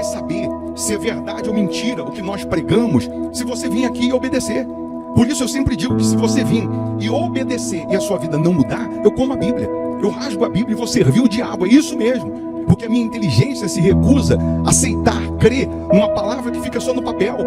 saber se é verdade ou mentira o que nós pregamos, se você vir aqui e obedecer. Por isso eu sempre digo que se você vir e obedecer e a sua vida não mudar, eu como a Bíblia, eu rasgo a Bíblia e vou servir o diabo, é isso mesmo. Porque a minha inteligência se recusa a aceitar, crer numa palavra que fica só no papel.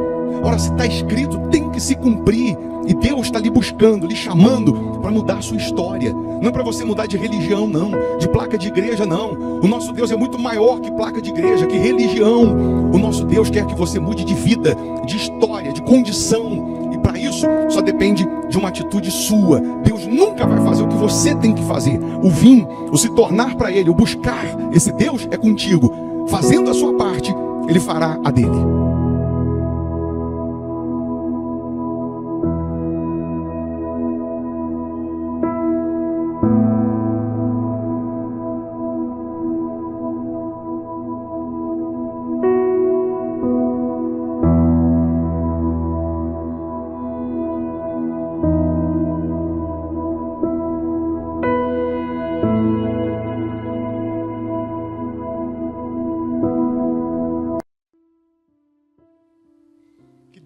Ora, se está escrito, tem que se cumprir. E Deus está lhe buscando, lhe chamando para mudar a sua história. Não é para você mudar de religião, não. De placa de igreja, não. O nosso Deus é muito maior que placa de igreja, que religião. O nosso Deus quer que você mude de vida, de história, de condição. E para isso, só depende de uma atitude sua. Deus nunca vai fazer o que você tem que fazer. O vir, o se tornar para Ele, o buscar esse Deus é contigo. Fazendo a sua parte, Ele fará a dele.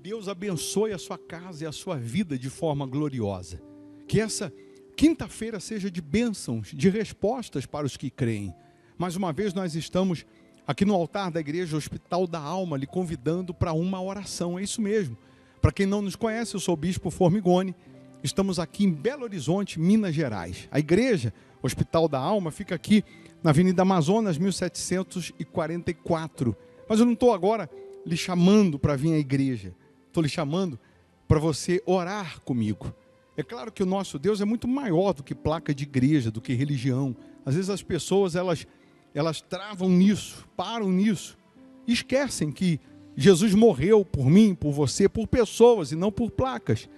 Deus abençoe a sua casa e a sua vida de forma gloriosa. Que essa quinta-feira seja de bênçãos, de respostas para os que creem. Mais uma vez nós estamos aqui no altar da igreja Hospital da Alma, lhe convidando para uma oração, é isso mesmo. Para quem não nos conhece, eu sou o Bispo Formigoni, estamos aqui em Belo Horizonte, Minas Gerais. A igreja Hospital da Alma fica aqui na Avenida Amazonas, 1744. Mas eu não estou agora lhe chamando para vir à igreja. Estou lhe chamando para você orar comigo. É claro que o nosso Deus é muito maior do que placa de igreja, do que religião. Às vezes as pessoas, elas travam nisso, param nisso. E esquecem que Jesus morreu por mim, por você, por pessoas e não por placas.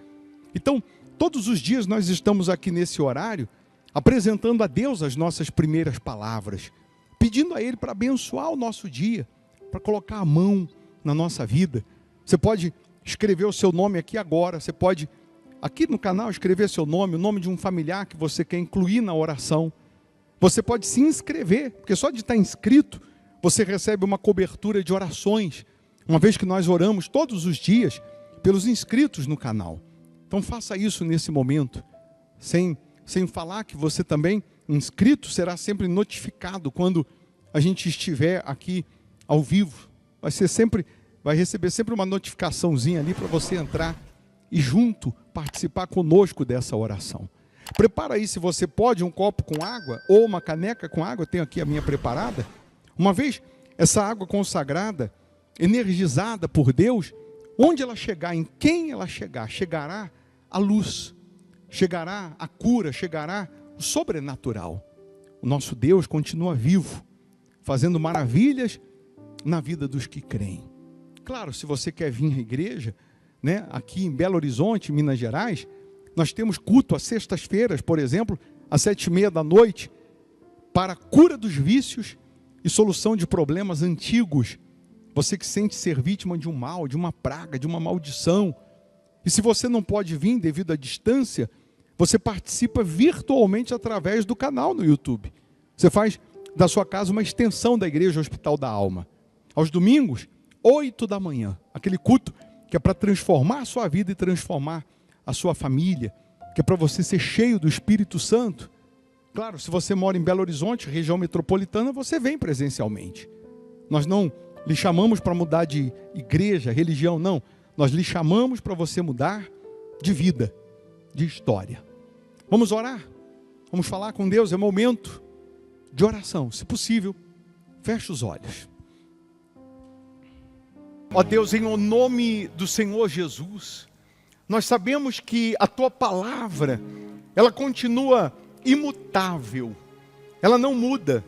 Então, todos os dias nós estamos aqui nesse horário, apresentando a Deus as nossas primeiras palavras, pedindo a Ele para abençoar o nosso dia, para colocar a mão na nossa vida. Você pode escrever o seu nome aqui agora, você pode, aqui no canal, escrever seu nome, o nome de um familiar que você quer incluir na oração. Você pode se inscrever, porque só de estar inscrito, você recebe uma cobertura de orações, uma vez que nós oramos todos os dias pelos inscritos no canal. Então faça isso nesse momento, sem falar que você também, inscrito, será sempre notificado quando a gente estiver aqui ao vivo. Vai receber sempre uma notificaçãozinha ali para você entrar e junto participar conosco dessa oração. Prepara aí, se você pode, um copo com água ou uma caneca com água, eu tenho aqui a minha preparada. Uma vez essa água consagrada, energizada por Deus, onde ela chegar, em quem ela chegar, chegará a luz, chegará a cura, chegará o sobrenatural. O nosso Deus continua vivo, fazendo maravilhas na vida dos que creem. Claro, se você quer vir à igreja, né, aqui em Belo Horizonte, Minas Gerais, nós temos culto às sextas-feiras, por exemplo, às 7h30 da noite, para cura dos vícios e solução de problemas antigos. Você que sente ser vítima de um mal, de uma praga, de uma maldição. E se você não pode vir devido à distância, você participa virtualmente através do canal no YouTube. Você faz da sua casa uma extensão da Igreja Hospital da Alma. Aos domingos, 8 da manhã, aquele culto que é para transformar a sua vida e transformar a sua família, que é para você ser cheio do Espírito Santo. Claro, se você mora em Belo Horizonte, região metropolitana, você vem presencialmente. Nós não lhe chamamos para mudar de igreja, religião, não. Nós lhe chamamos para você mudar de vida, de história. Vamos orar? Vamos falar com Deus, é momento de oração. Se possível, feche os olhos. Ó Deus, em nome do Senhor Jesus, nós sabemos que a Tua palavra, ela continua imutável, ela não muda.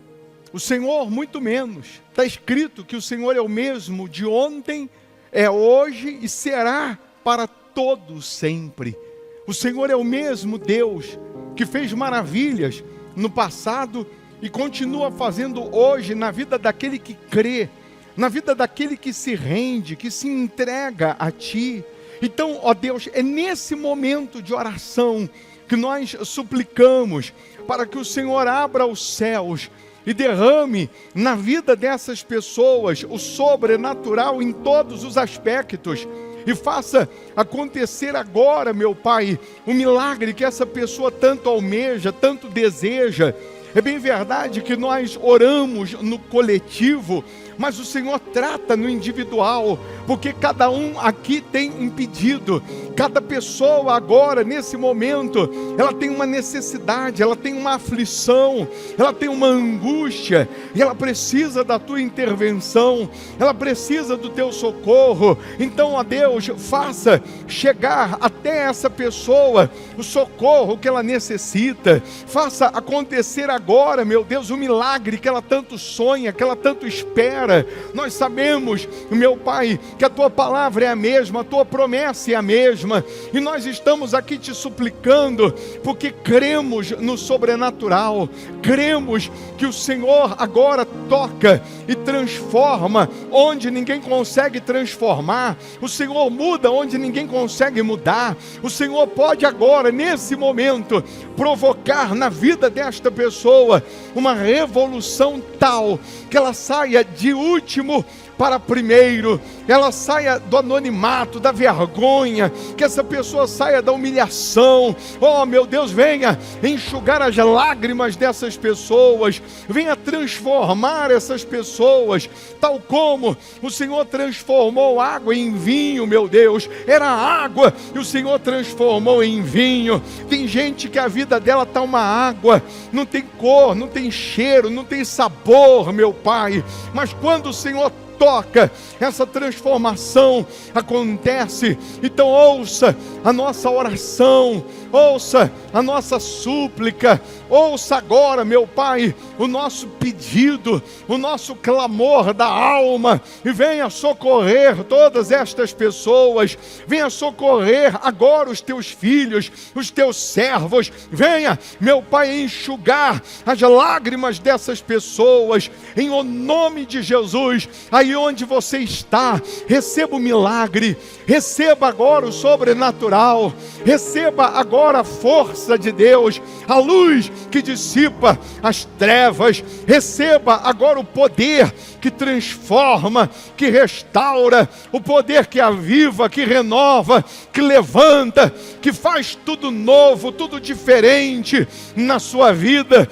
O Senhor, muito menos. Está escrito que o Senhor é o mesmo de ontem, é hoje e será para todos sempre. O Senhor é o mesmo Deus que fez maravilhas no passado e continua fazendo hoje na vida daquele que crê, na vida daquele que se rende, que se entrega a Ti. Então, ó Deus, é nesse momento de oração que nós suplicamos para que o Senhor abra os céus e derrame na vida dessas pessoas o sobrenatural em todos os aspectos. E faça acontecer agora, meu Pai, o milagre que essa pessoa tanto almeja, tanto deseja. É bem verdade que nós oramos no coletivo, mas o Senhor trata no individual, porque cada um aqui tem um pedido. Cada pessoa agora, nesse momento, ela tem uma necessidade, ela tem uma aflição, ela tem uma angústia, e ela precisa da tua intervenção, ela precisa do teu socorro. Então, ó Deus, faça chegar até essa pessoa o socorro que ela necessita. Faça acontecer agora, meu Deus, o milagre que ela tanto sonha, que ela tanto espera. Nós sabemos, meu Pai, que a tua palavra é a mesma, a tua promessa é a mesma, e nós estamos aqui te suplicando, porque cremos no sobrenatural, cremos que o Senhor agora toca e transforma onde ninguém consegue transformar, o Senhor muda onde ninguém consegue mudar, o Senhor pode agora, nesse momento, provocar na vida desta pessoa uma revolução tal, que ela saia de último para primeiro, ela saia do anonimato, da vergonha, que essa pessoa saia da humilhação. Oh meu Deus, venha enxugar as lágrimas dessas pessoas, venha transformar essas pessoas, tal como o Senhor transformou água em vinho, meu Deus, era água e o Senhor transformou em vinho. Tem gente que a vida dela está uma água, não tem cor, não tem cheiro, não tem sabor, meu Pai, mas quando o Senhor toca, essa transformação acontece. Então ouça a nossa oração, ouça a nossa súplica, ouça agora, meu Pai, o nosso pedido, o nosso clamor da alma, e venha socorrer todas estas pessoas, venha socorrer agora os teus filhos, os teus servos, venha, meu Pai, enxugar as lágrimas dessas pessoas, em o nome de Jesus. Aí onde você está, receba o milagre, receba agora o sobrenatural, receba agora a força de Deus, a luz que dissipa as trevas, receba agora o poder que transforma, que restaura, o poder que aviva, que renova, que levanta, que faz tudo novo, tudo diferente na sua vida.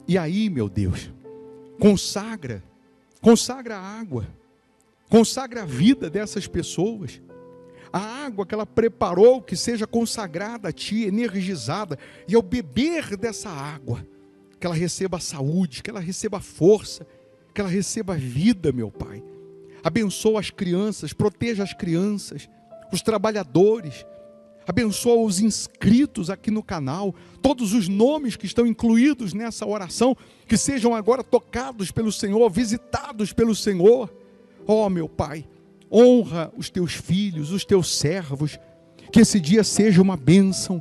E aí, meu Deus, consagra a água, consagra a vida dessas pessoas, a água que ela preparou, que seja consagrada a Ti, energizada, e ao beber dessa água, que ela receba saúde, que ela receba força, que ela receba vida, meu Pai. Abençoa as crianças, proteja as crianças, os trabalhadores, abençoa os inscritos aqui no canal, todos os nomes que estão incluídos nessa oração, que sejam agora tocados pelo Senhor, visitados pelo Senhor. Oh, meu Pai, honra os teus filhos, os teus servos, que esse dia seja uma bênção,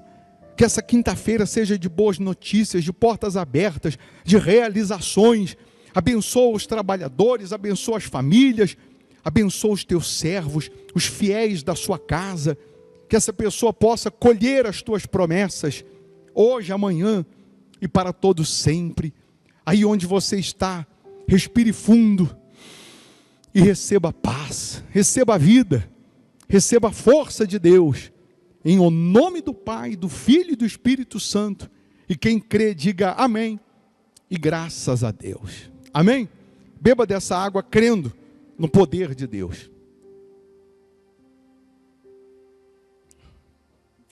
que essa quinta-feira seja de boas notícias, de portas abertas, de realizações. Abençoa os trabalhadores, abençoa as famílias, abençoa os teus servos, os fiéis da sua casa, que essa pessoa possa colher as tuas promessas, hoje, amanhã e para todo sempre. Aí onde você está, respire fundo e receba a paz, receba a vida, receba a força de Deus, em o nome do Pai, do Filho e do Espírito Santo. E quem crê, diga amém e graças a Deus. Amém? Beba dessa água crendo no poder de Deus.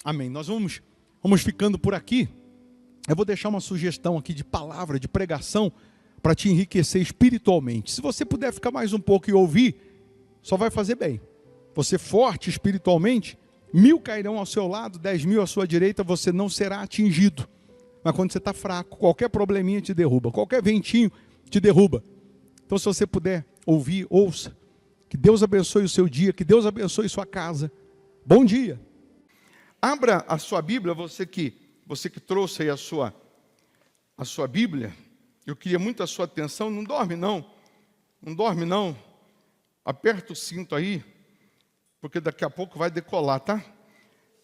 Amém. Nós vamos ficando por aqui. Eu vou deixar uma sugestão aqui de palavra, de pregação, para te enriquecer espiritualmente. Se você puder ficar mais um pouco e ouvir, só vai fazer bem. Você forte espiritualmente, 1000 cairão ao seu lado, 10.000 à sua direita, você não será atingido. Mas quando você está fraco, qualquer probleminha te derruba, qualquer ventinho te derruba. Então se você puder ouvir, ouça. Que Deus abençoe o seu dia, que Deus abençoe sua casa. Bom dia. Abra a sua Bíblia, você que trouxe aí a sua Bíblia. Eu queria muito a sua atenção. Não dorme não, aperta o cinto aí, porque daqui a pouco vai decolar, tá?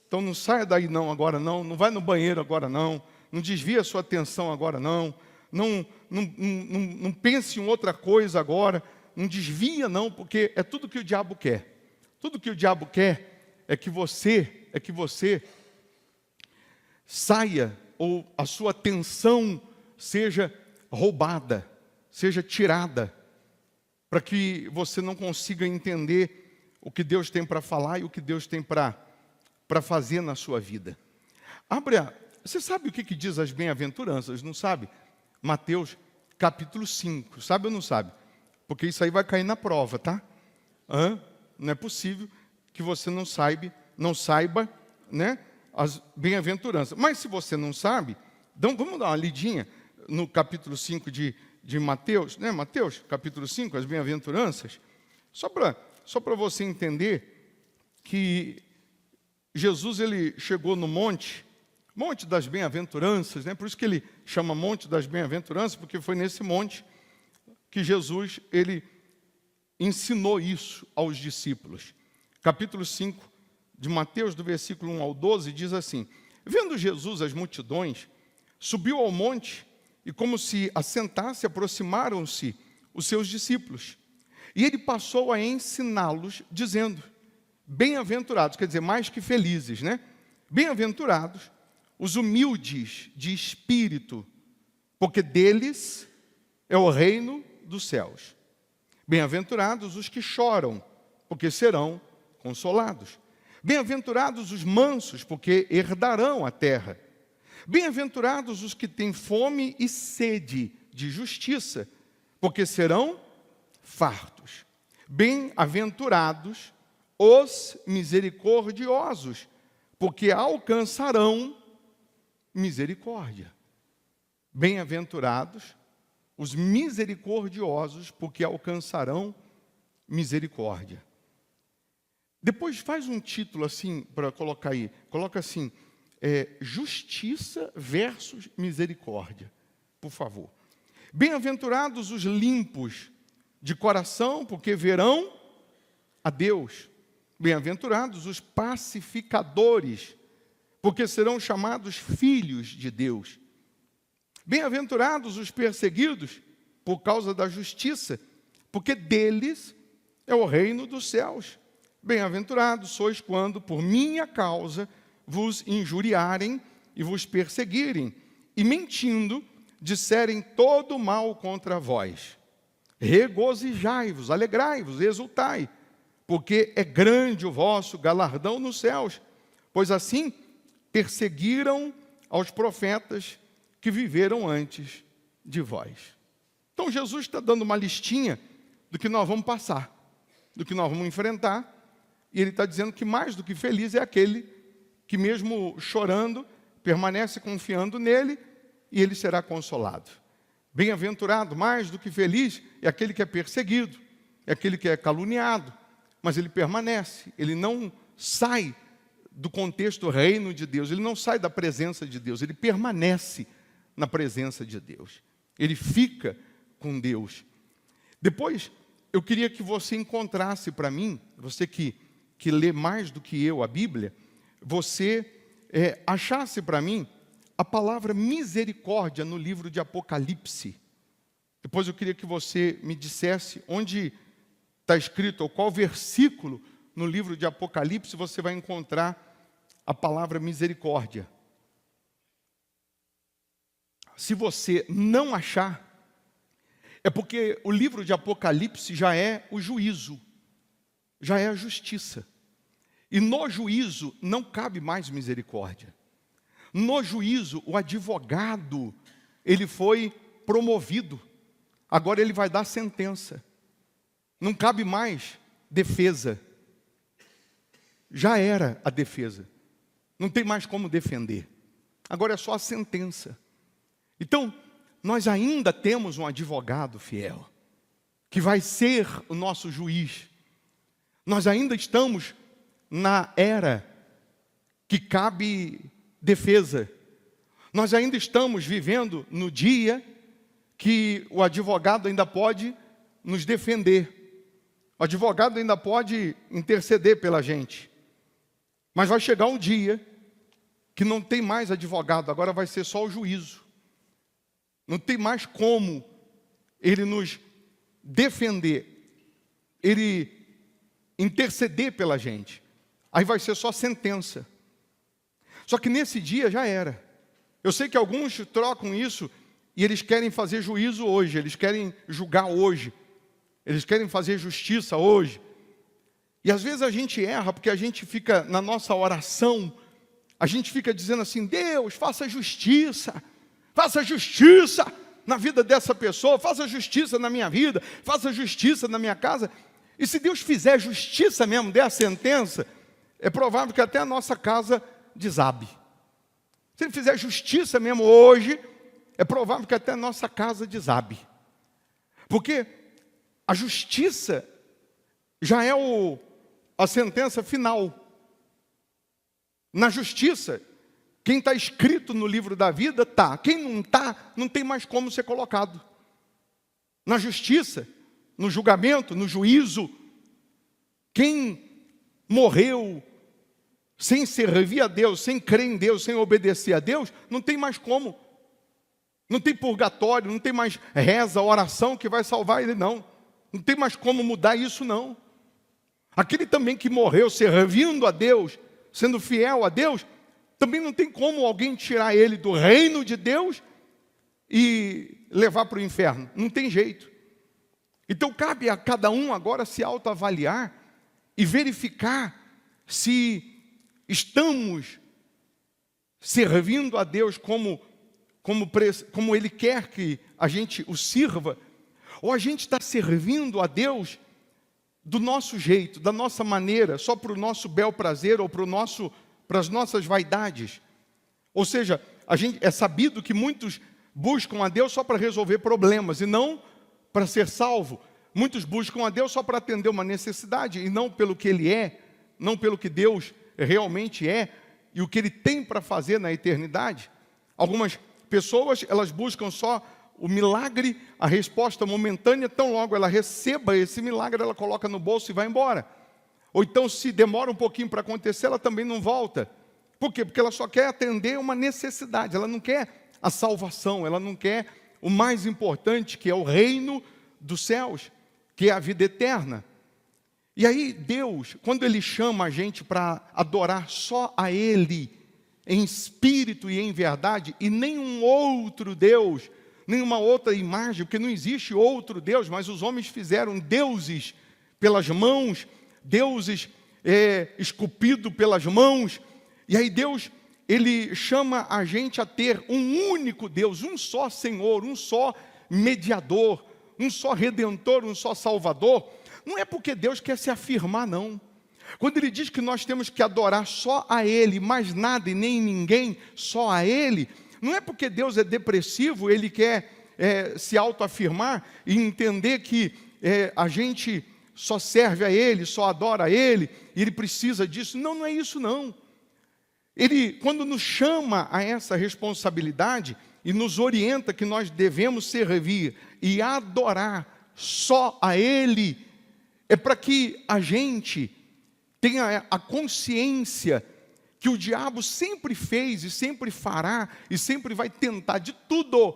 Então não saia daí não agora não vai no banheiro agora não desvia a sua atenção agora não não pense em outra coisa agora, não desvia não, porque é tudo que o diabo quer. Tudo que o diabo quer é que você saia, ou a sua atenção seja roubada, seja tirada, para que você não consiga entender o que Deus tem para falar e o que Deus tem para fazer na sua vida. Você sabe o que diz as bem-aventuranças, não sabe? Mateus capítulo 5, sabe ou não sabe? Porque isso aí vai cair na prova, tá? Não é possível que você não saiba, né, as bem-aventuranças. Mas se você não sabe, então vamos dar uma lidinha no capítulo 5 de Mateus, né? Mateus, capítulo 5, as bem-aventuranças, só para você entender que Jesus, ele chegou no monte das bem-aventuranças, né? Por isso que ele chama monte das bem-aventuranças, porque foi nesse monte que Jesus, ele ensinou isso aos discípulos. Capítulo 5 de Mateus, do versículo 1 ao 12, diz assim: vendo Jesus as multidões, subiu ao monte, e como se assentasse, aproximaram-se os seus discípulos. E ele passou a ensiná-los, dizendo: bem-aventurados, quer dizer, mais que felizes, né? Bem-aventurados os humildes de espírito, porque deles é o reino dos céus. Bem-aventurados os que choram, porque serão consolados. Bem-aventurados os mansos, porque herdarão a terra. Bem-aventurados os que têm fome e sede de justiça, porque serão fartos. Bem-aventurados os misericordiosos, porque alcançarão misericórdia. Bem-aventurados os misericordiosos, porque alcançarão misericórdia. Depois faz um título assim, para colocar aí. Coloca assim, justiça versus misericórdia, por favor. Bem-aventurados os limpos de coração, porque verão a Deus. Bem-aventurados os pacificadores, porque serão chamados filhos de Deus. Bem-aventurados os perseguidos por causa da justiça, porque deles é o reino dos céus. Bem-aventurados sois quando, por minha causa, vos injuriarem e vos perseguirem, e mentindo, disserem todo mal contra vós. Regozijai-vos, alegrai-vos, exultai, porque é grande o vosso galardão nos céus, pois assim perseguiram aos profetas que viveram antes de vós. Então Jesus está dando uma listinha do que nós vamos passar, do que nós vamos enfrentar, e ele está dizendo que mais do que feliz é aquele que mesmo chorando, permanece confiando nele, e ele será consolado. Bem-aventurado, mais do que feliz, é aquele que é perseguido, é aquele que é caluniado, mas ele permanece, ele não sai do contexto reino de Deus, ele não sai da presença de Deus, ele permanece na presença de Deus, ele fica com Deus. Depois, eu queria que você encontrasse para mim, você que lê mais do que eu a Bíblia, você achasse para mim a palavra misericórdia no livro de Apocalipse. Depois eu queria que você me dissesse onde está escrito, ou qual versículo no livro de Apocalipse você vai encontrar a palavra misericórdia. Se você não achar, é porque o livro de Apocalipse já é o juízo, já é a justiça. E no juízo não cabe mais misericórdia. No juízo, o advogado, ele foi promovido. Agora ele vai dar sentença. Não cabe mais defesa. Já era a defesa. Não tem mais como defender. Agora é só a sentença. Então, nós ainda temos um advogado fiel, que vai ser o nosso juiz. Nós ainda estamos na era que cabe defesa. Nós ainda estamos vivendo no dia que o advogado ainda pode nos defender. O advogado ainda pode interceder pela gente. Mas vai chegar um dia que não tem mais advogado, agora vai ser só o juízo. Não tem mais como Ele nos defender, Ele interceder pela gente. Aí vai ser só sentença. Só que nesse dia já era. Eu sei que alguns trocam isso e eles querem fazer juízo hoje, eles querem julgar hoje, eles querem fazer justiça hoje. E às vezes a gente erra porque a gente fica, na nossa oração, a gente fica dizendo assim: Deus, faça justiça na vida dessa pessoa, faça justiça na minha vida, faça justiça na minha casa. E se Deus fizer justiça mesmo, der a sentença, é provável que até a nossa casa desabe. Se Ele fizer justiça mesmo hoje, é provável que até a nossa casa desabe. Porque a justiça já é a sentença final. Na justiça, quem está escrito no livro da vida, está. Quem não está, não tem mais como ser colocado. Na justiça, no julgamento, no juízo, quem morreu sem servir a Deus, sem crer em Deus, sem obedecer a Deus, não tem mais como. Não tem purgatório, não tem mais reza, oração que vai salvar ele, não. Não tem mais como mudar isso, não. Aquele também que morreu servindo a Deus, sendo fiel a Deus, também não tem como alguém tirar ele do reino de Deus e levar para o inferno. Não tem jeito. Então cabe a cada um agora se autoavaliar e verificar se estamos servindo a Deus como Ele quer que a gente o sirva, ou a gente está servindo a Deus do nosso jeito, da nossa maneira, só para o nosso bel prazer ou para as nossas vaidades. Ou seja, é sabido que muitos buscam a Deus só para resolver problemas e não para ser salvo. Muitos buscam a Deus só para atender uma necessidade e não pelo que Ele é, não pelo que Deus realmente é e o que Ele tem para fazer na eternidade. Algumas pessoas, elas buscam só o milagre, a resposta momentânea, tão logo ela receba esse milagre, ela coloca no bolso e vai embora. Ou então, se demora um pouquinho para acontecer, ela também não volta. Por quê? Porque ela só quer atender uma necessidade, ela não quer a salvação, ela não quer o mais importante, que é o reino dos céus, que é a vida eterna. E aí Deus, quando Ele chama a gente para adorar só a Ele, em espírito e em verdade, e nenhum outro Deus, nenhuma outra imagem, porque não existe outro Deus, mas os homens fizeram deuses pelas mãos, deuses esculpidos pelas mãos, e aí Deus, Ele chama a gente a ter um único Deus, um só Senhor, um só mediador, um só Redentor, um só Salvador. Não é porque Deus quer se afirmar, não. Quando Ele diz que nós temos que adorar só a Ele, mais nada e nem ninguém, só a Ele, não é porque Deus é depressivo, Ele quer se autoafirmar e entender que a gente só serve a Ele, só adora a Ele, e Ele precisa disso. Não, não é isso não. Ele, quando nos chama a essa responsabilidade e nos orienta que nós devemos servir e adorar só a Ele, é para que a gente tenha a consciência que o diabo sempre fez e sempre fará e sempre vai tentar de tudo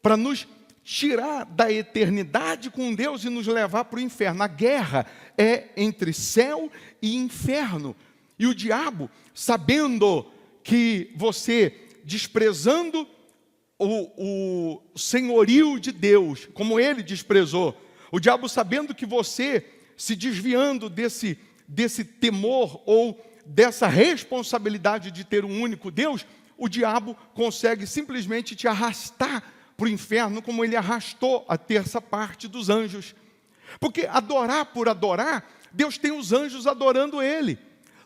para nos tirar da eternidade com Deus e nos levar para o inferno. A guerra é entre céu e inferno. E o diabo, sabendo que você, desprezando o senhorio de Deus, como ele desprezou, o diabo sabendo que você, se desviando desse temor ou dessa responsabilidade de ter um único Deus, o diabo consegue simplesmente te arrastar para o inferno, como ele arrastou a terça parte dos anjos. Porque adorar por adorar, Deus tem os anjos adorando Ele.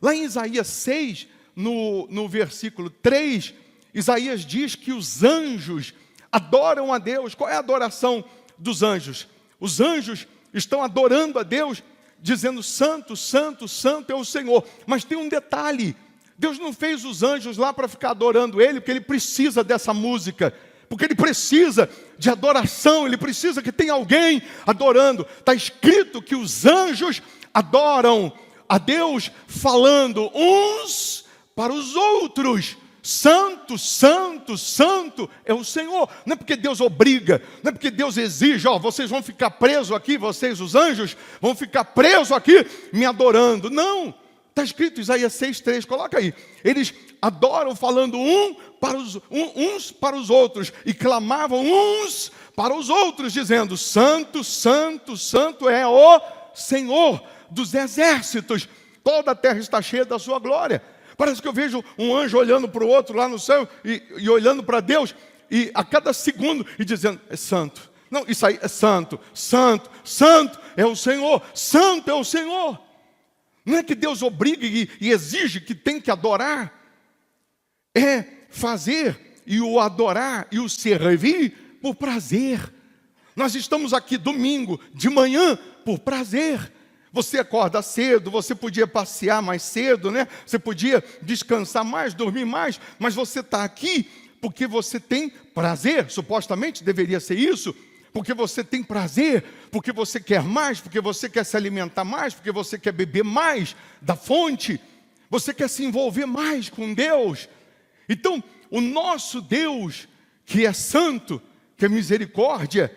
Lá em Isaías 6, no versículo 3, Isaías diz que os anjos adoram a Deus. Qual é a adoração dos anjos? Os anjos estão adorando a Deus, dizendo: santo, santo, santo é o Senhor. Mas tem um detalhe: Deus não fez os anjos lá para ficar adorando Ele, porque Ele precisa dessa música, porque Ele precisa de adoração, Ele precisa que tenha alguém adorando. Está escrito que os anjos adoram a Deus falando uns para os outros, santo, santo, santo é o Senhor. Não é porque Deus obriga, não é porque Deus exige, ó, vocês vão ficar presos aqui, vocês os anjos, vão ficar presos aqui me adorando. Não, está escrito Isaías 6,3, coloca aí. Eles adoram falando uns para os outros e clamavam uns para os outros, dizendo, santo, santo, santo é o Senhor dos exércitos. Toda a terra está cheia da sua glória. Parece que eu vejo um anjo olhando para o outro lá no céu e olhando para Deus, e a cada segundo e dizendo, é santo. Não, isso aí é santo, santo, santo é o Senhor, santo é o Senhor. Não é que Deus obriga e exige que tem que adorar. É fazer e o adorar e o servir por prazer. Nós estamos aqui domingo de manhã por prazer. Você acorda cedo, você podia passear mais cedo, né? Você podia descansar mais, dormir mais, mas você está aqui porque você tem prazer, supostamente deveria ser isso, porque você tem prazer, porque você quer mais, porque você quer se alimentar mais, porque você quer beber mais da fonte, você quer se envolver mais com Deus. Então, o nosso Deus, que é santo, que é misericórdia,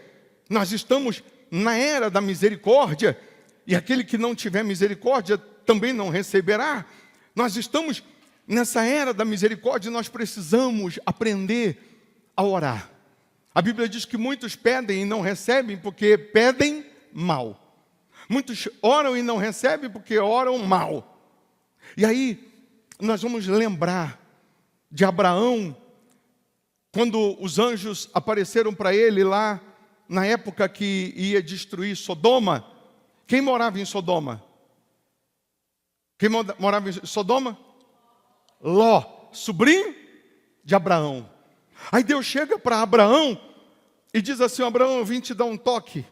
nós estamos na era da misericórdia, e aquele que não tiver misericórdia também não receberá. Nós estamos nessa era da misericórdia e nós precisamos aprender a orar. A Bíblia diz que muitos pedem e não recebem porque pedem mal. Muitos oram e não recebem porque oram mal. E aí nós vamos lembrar de Abraão, quando os anjos apareceram para ele lá na época que ia destruir Sodoma. Quem morava em Sodoma? Quem morava em Sodoma? Ló, sobrinho de Abraão. Aí Deus chega para Abraão e diz assim, Abraão, eu vim te dar um toque,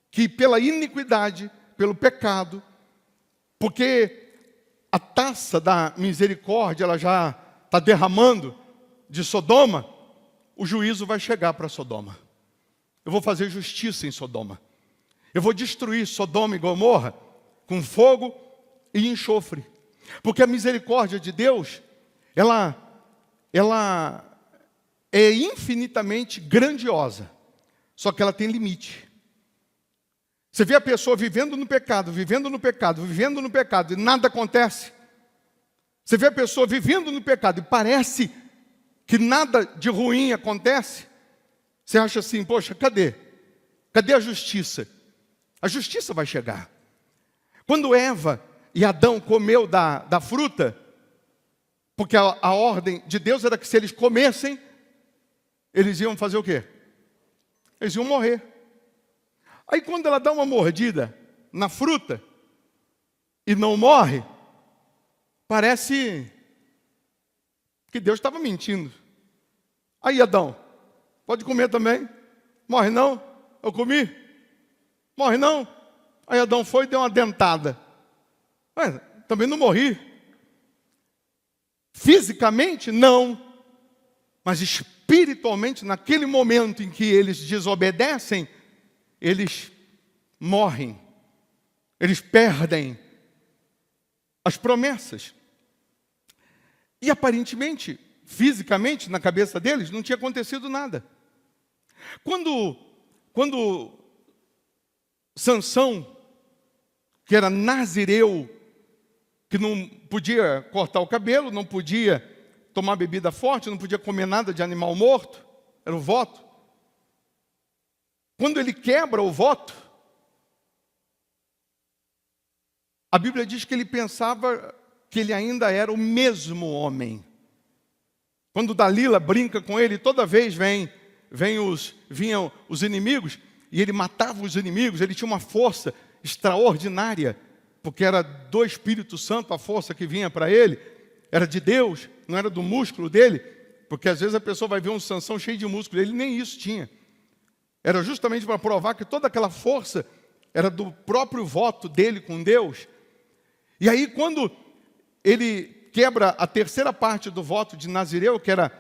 que pela iniquidade, pelo pecado, porque a taça da misericórdia, ela já está derramando de Sodoma, o juízo vai chegar para Sodoma. Eu vou fazer justiça em Sodoma. Eu vou destruir Sodoma e Gomorra com fogo e enxofre. Porque a misericórdia de Deus, ela é infinitamente grandiosa. Só que ela tem limite. Você vê a pessoa vivendo no pecado, vivendo no pecado, vivendo no pecado, e nada acontece. Você vê a pessoa vivendo no pecado e parece que nada de ruim acontece. Você acha assim, poxa, cadê? Cadê a justiça? A justiça vai chegar. Quando Eva e Adão comeu da fruta, porque a ordem de Deus era que se eles comessem, eles iam fazer o quê? Eles iam morrer. Aí quando ela dá uma mordida na fruta e não morre, parece que Deus estava mentindo. Aí Adão, pode comer também? Morre não? Eu comi? Morre não? Aí Adão foi e deu uma dentada. Mas também não morri. Fisicamente, não. Mas espiritualmente, naquele momento em que eles desobedecem, eles morrem. Eles perdem as promessas. E aparentemente, fisicamente, na cabeça deles, não tinha acontecido nada. Quando Sansão, que era nazireu, que não podia cortar o cabelo, não podia tomar bebida forte, não podia comer nada de animal morto, era o voto. Quando ele quebra o voto, a Bíblia diz que ele pensava que ele ainda era o mesmo homem. Quando Dalila brinca com ele, toda vez vinham os inimigos, e ele matava os inimigos, ele tinha uma força extraordinária, porque era do Espírito Santo a força que vinha para ele, era de Deus, não era do músculo dele, porque às vezes a pessoa vai ver um Sansão cheio de músculo, ele nem isso tinha. Era justamente para provar que toda aquela força era do próprio voto dele com Deus. E aí quando ele quebra a terceira parte do voto de Nazireu, que era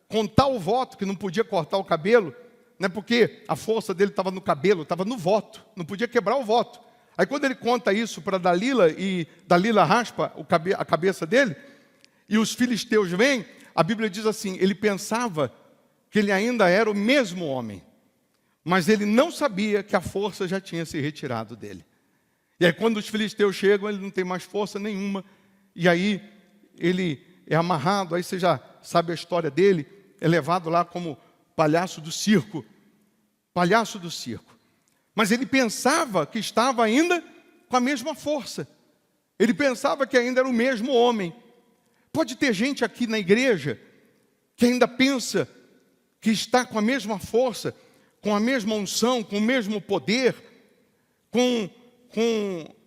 contar o voto, que não podia cortar o cabelo, né, porque a força dele estava no cabelo, estava no voto, não podia quebrar o voto. Aí quando ele conta isso para Dalila, e Dalila raspa a cabeça dele, e os filisteus vêm, a Bíblia diz assim, ele pensava que ele ainda era o mesmo homem, mas ele não sabia que a força já tinha se retirado dele. E aí quando os filisteus chegam, ele não tem mais força nenhuma, e aí ele é amarrado, aí você já sabe a história dele, é levado lá como palhaço do circo. Palhaço do circo. Mas ele pensava que estava ainda com a mesma força. Ele pensava que ainda era o mesmo homem. Pode ter gente aqui na igreja que ainda pensa que está com a mesma força, com a mesma unção, com o mesmo poder, com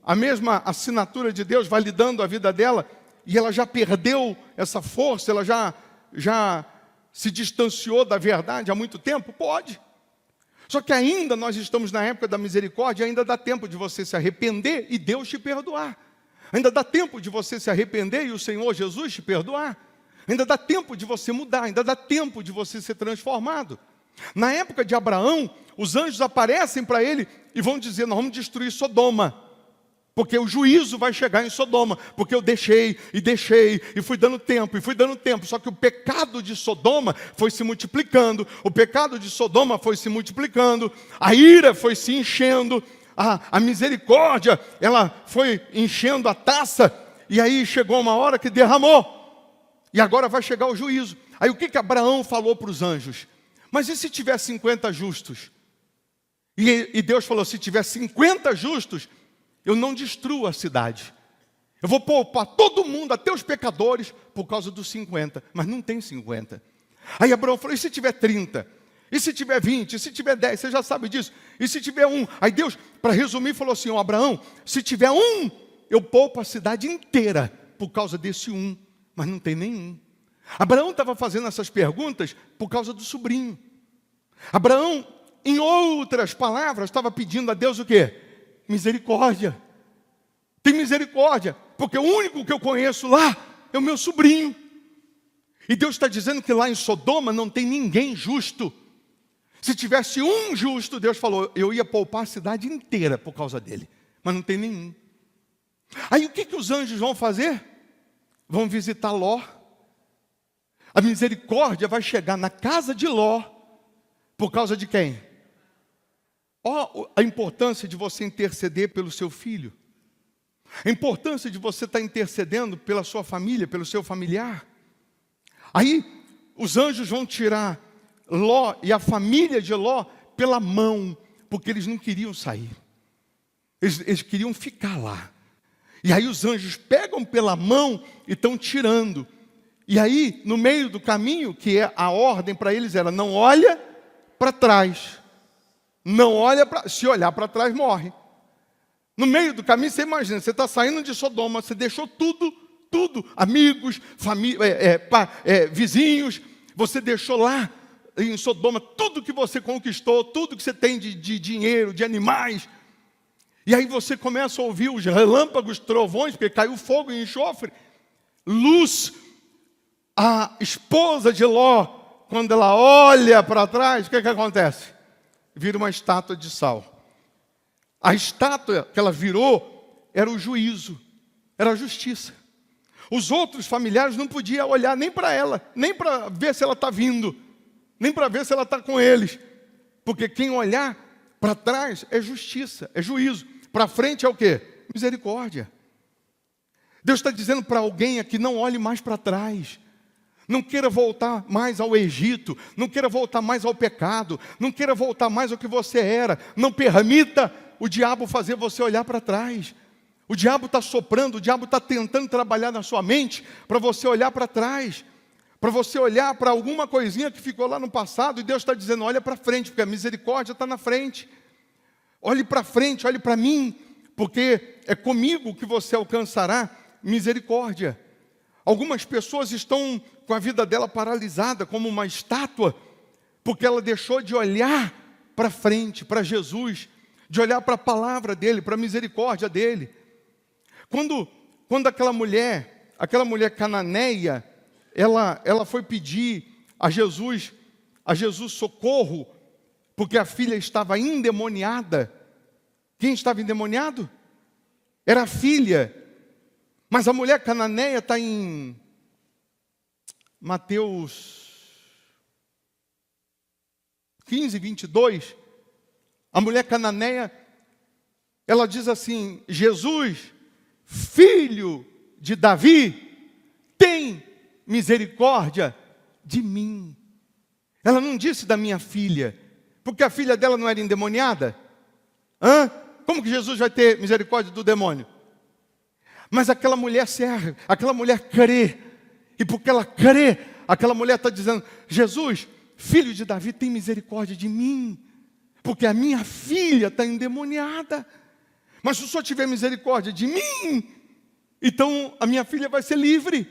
a mesma assinatura de Deus validando a vida dela, e ela já perdeu essa força, ela já se distanciou da verdade há muito tempo? Pode. Só que ainda nós estamos na época da misericórdia, ainda dá tempo de você se arrepender e Deus te perdoar. Ainda dá tempo de você se arrepender e o Senhor Jesus te perdoar. Ainda dá tempo de você mudar, ainda dá tempo de você ser transformado. Na época de Abraão, os anjos aparecem para ele e vão dizer, nós vamos destruir Sodoma, porque o juízo vai chegar em Sodoma, porque eu deixei, e fui dando tempo, só que o pecado de Sodoma foi se multiplicando, a ira foi se enchendo, a misericórdia, ela foi enchendo a taça, e aí chegou uma hora que derramou, e agora vai chegar o juízo. Aí o que Abraão falou para os anjos? Mas e se tiver 50 justos? E Deus falou, se tiver 50 justos, eu não destruo a cidade. Eu vou poupar todo mundo, até os pecadores, por causa dos 50. Mas não tem 50. Aí Abraão falou, e se tiver 30? E se tiver 20? E se tiver 10? Você já sabe disso. E se tiver 1? Aí Deus, para resumir, falou assim, Abraão, se tiver 1, eu poupo a cidade inteira, por causa desse 1. Mas não tem nenhum. Abraão estava fazendo essas perguntas por causa do sobrinho. Abraão, em outras palavras, estava pedindo a Deus o quê? Misericórdia. Tem misericórdia, porque o único que eu conheço lá é o meu sobrinho. E Deus está dizendo que lá em Sodoma não tem ninguém justo. Se tivesse um justo, Deus falou, eu ia poupar a cidade inteira por causa dele. Mas não tem nenhum. Aí o que os anjos vão fazer? Vão visitar Ló. A misericórdia vai chegar na casa de Ló. Por causa de quem? Ó, a importância de você interceder pelo seu filho. A importância de você estar intercedendo pela sua família, pelo seu familiar. Aí, os anjos vão tirar Ló e a família de Ló pela mão, porque eles não queriam sair. Eles queriam ficar lá. E aí os anjos pegam pela mão e estão tirando. E aí, no meio do caminho, que é a ordem para eles era, não olha para trás. Não olha para... Se olhar para trás, morre. No meio do caminho, você imagina, você está saindo de Sodoma, você deixou tudo, amigos, família, vizinhos, você deixou lá em Sodoma tudo que você conquistou, tudo que você tem de dinheiro, de animais. E aí você começa a ouvir os relâmpagos, trovões, porque caiu fogo e enxofre. Luz, a esposa de Ló, quando ela olha para trás, o que acontece? Vira uma estátua de sal. A estátua que ela virou era o juízo, era a justiça. Os outros familiares não podiam olhar nem para ela, nem para ver se ela está vindo, nem para ver se ela está com eles. Porque quem olhar para trás é justiça, é juízo. Para frente é o quê? Misericórdia. Deus está dizendo para alguém aqui, não olhe mais para trás. Não queira voltar mais ao Egito, não queira voltar mais ao pecado, não queira voltar mais ao que você era. Não permita o diabo fazer você olhar para trás. O diabo está soprando, o diabo está tentando trabalhar na sua mente para você olhar para trás, para você olhar para alguma coisinha que ficou lá no passado, e Deus está dizendo, olha para frente, porque a misericórdia está na frente. Olhe para frente, olhe para mim, porque é comigo que você alcançará misericórdia. Algumas pessoas estão com a vida dela paralisada, como uma estátua, porque ela deixou de olhar para frente, para Jesus, de olhar para a palavra dele, para a misericórdia dele. Quando aquela mulher cananeia, ela foi pedir a Jesus socorro, porque a filha estava endemoniada. Quem estava endemoniado? Era a filha. Mas a mulher cananeia está em Mateus 15, 22, a mulher cananeia, ela diz assim: Jesus, filho de Davi, tem misericórdia de mim. Ela não disse da minha filha, porque a filha dela não era endemoniada. Como que Jesus vai ter misericórdia do demônio? Mas aquela mulher serve, aquela mulher crê, e porque ela crê, aquela mulher está dizendo: Jesus, filho de Davi, tem misericórdia de mim, porque a minha filha está endemoniada. Mas se o Senhor tiver misericórdia de mim, então a minha filha vai ser livre.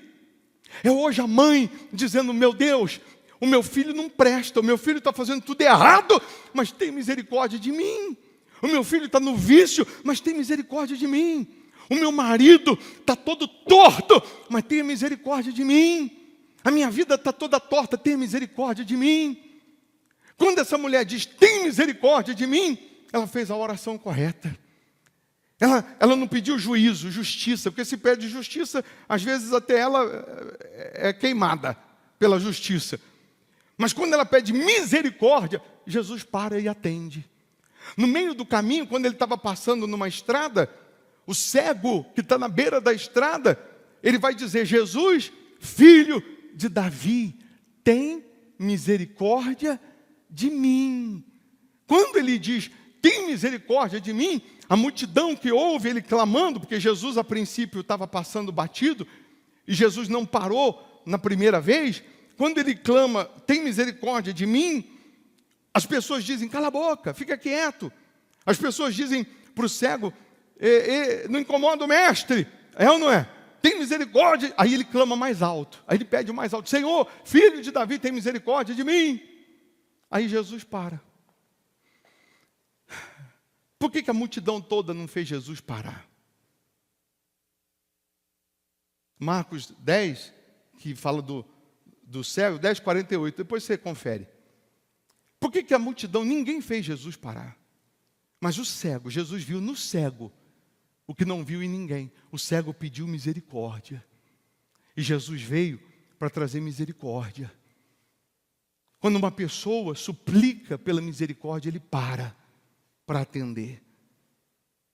É hoje a mãe dizendo: meu Deus, o meu filho não presta, o meu filho está fazendo tudo errado, mas tem misericórdia de mim. O meu filho está no vício, mas tem misericórdia de mim. O meu marido está todo torto, mas tenha misericórdia de mim. A minha vida está toda torta, tenha misericórdia de mim. Quando essa mulher diz: tem misericórdia de mim, ela fez a oração correta. Ela não pediu juízo, justiça, porque se pede justiça, às vezes até ela é queimada pela justiça. Mas quando ela pede misericórdia, Jesus para e atende. No meio do caminho, quando ele estava passando numa estrada, o cego que está na beira da estrada, ele vai dizer: Jesus, filho de Davi, tem misericórdia de mim. Quando ele diz: tem misericórdia de mim, a multidão que ouve ele clamando, porque Jesus a princípio estava passando batido, e Jesus não parou na primeira vez. Quando ele clama: tem misericórdia de mim, as pessoas dizem: cala a boca, fica quieto. As pessoas dizem para o cego: não incomoda o mestre, é ou não é? Tem misericórdia. Aí ele clama mais alto, aí ele pede mais alto: Senhor, filho de Davi, tem misericórdia de mim. Aí Jesus para. Por que a multidão toda não fez Jesus parar? Marcos 10, que fala do cego, 10:48, depois você confere. Por que a multidão, ninguém fez Jesus parar? Mas o cego, Jesus viu no cego o que não viu em ninguém. O cego pediu misericórdia. E Jesus veio para trazer misericórdia. Quando uma pessoa suplica pela misericórdia, ele para atender.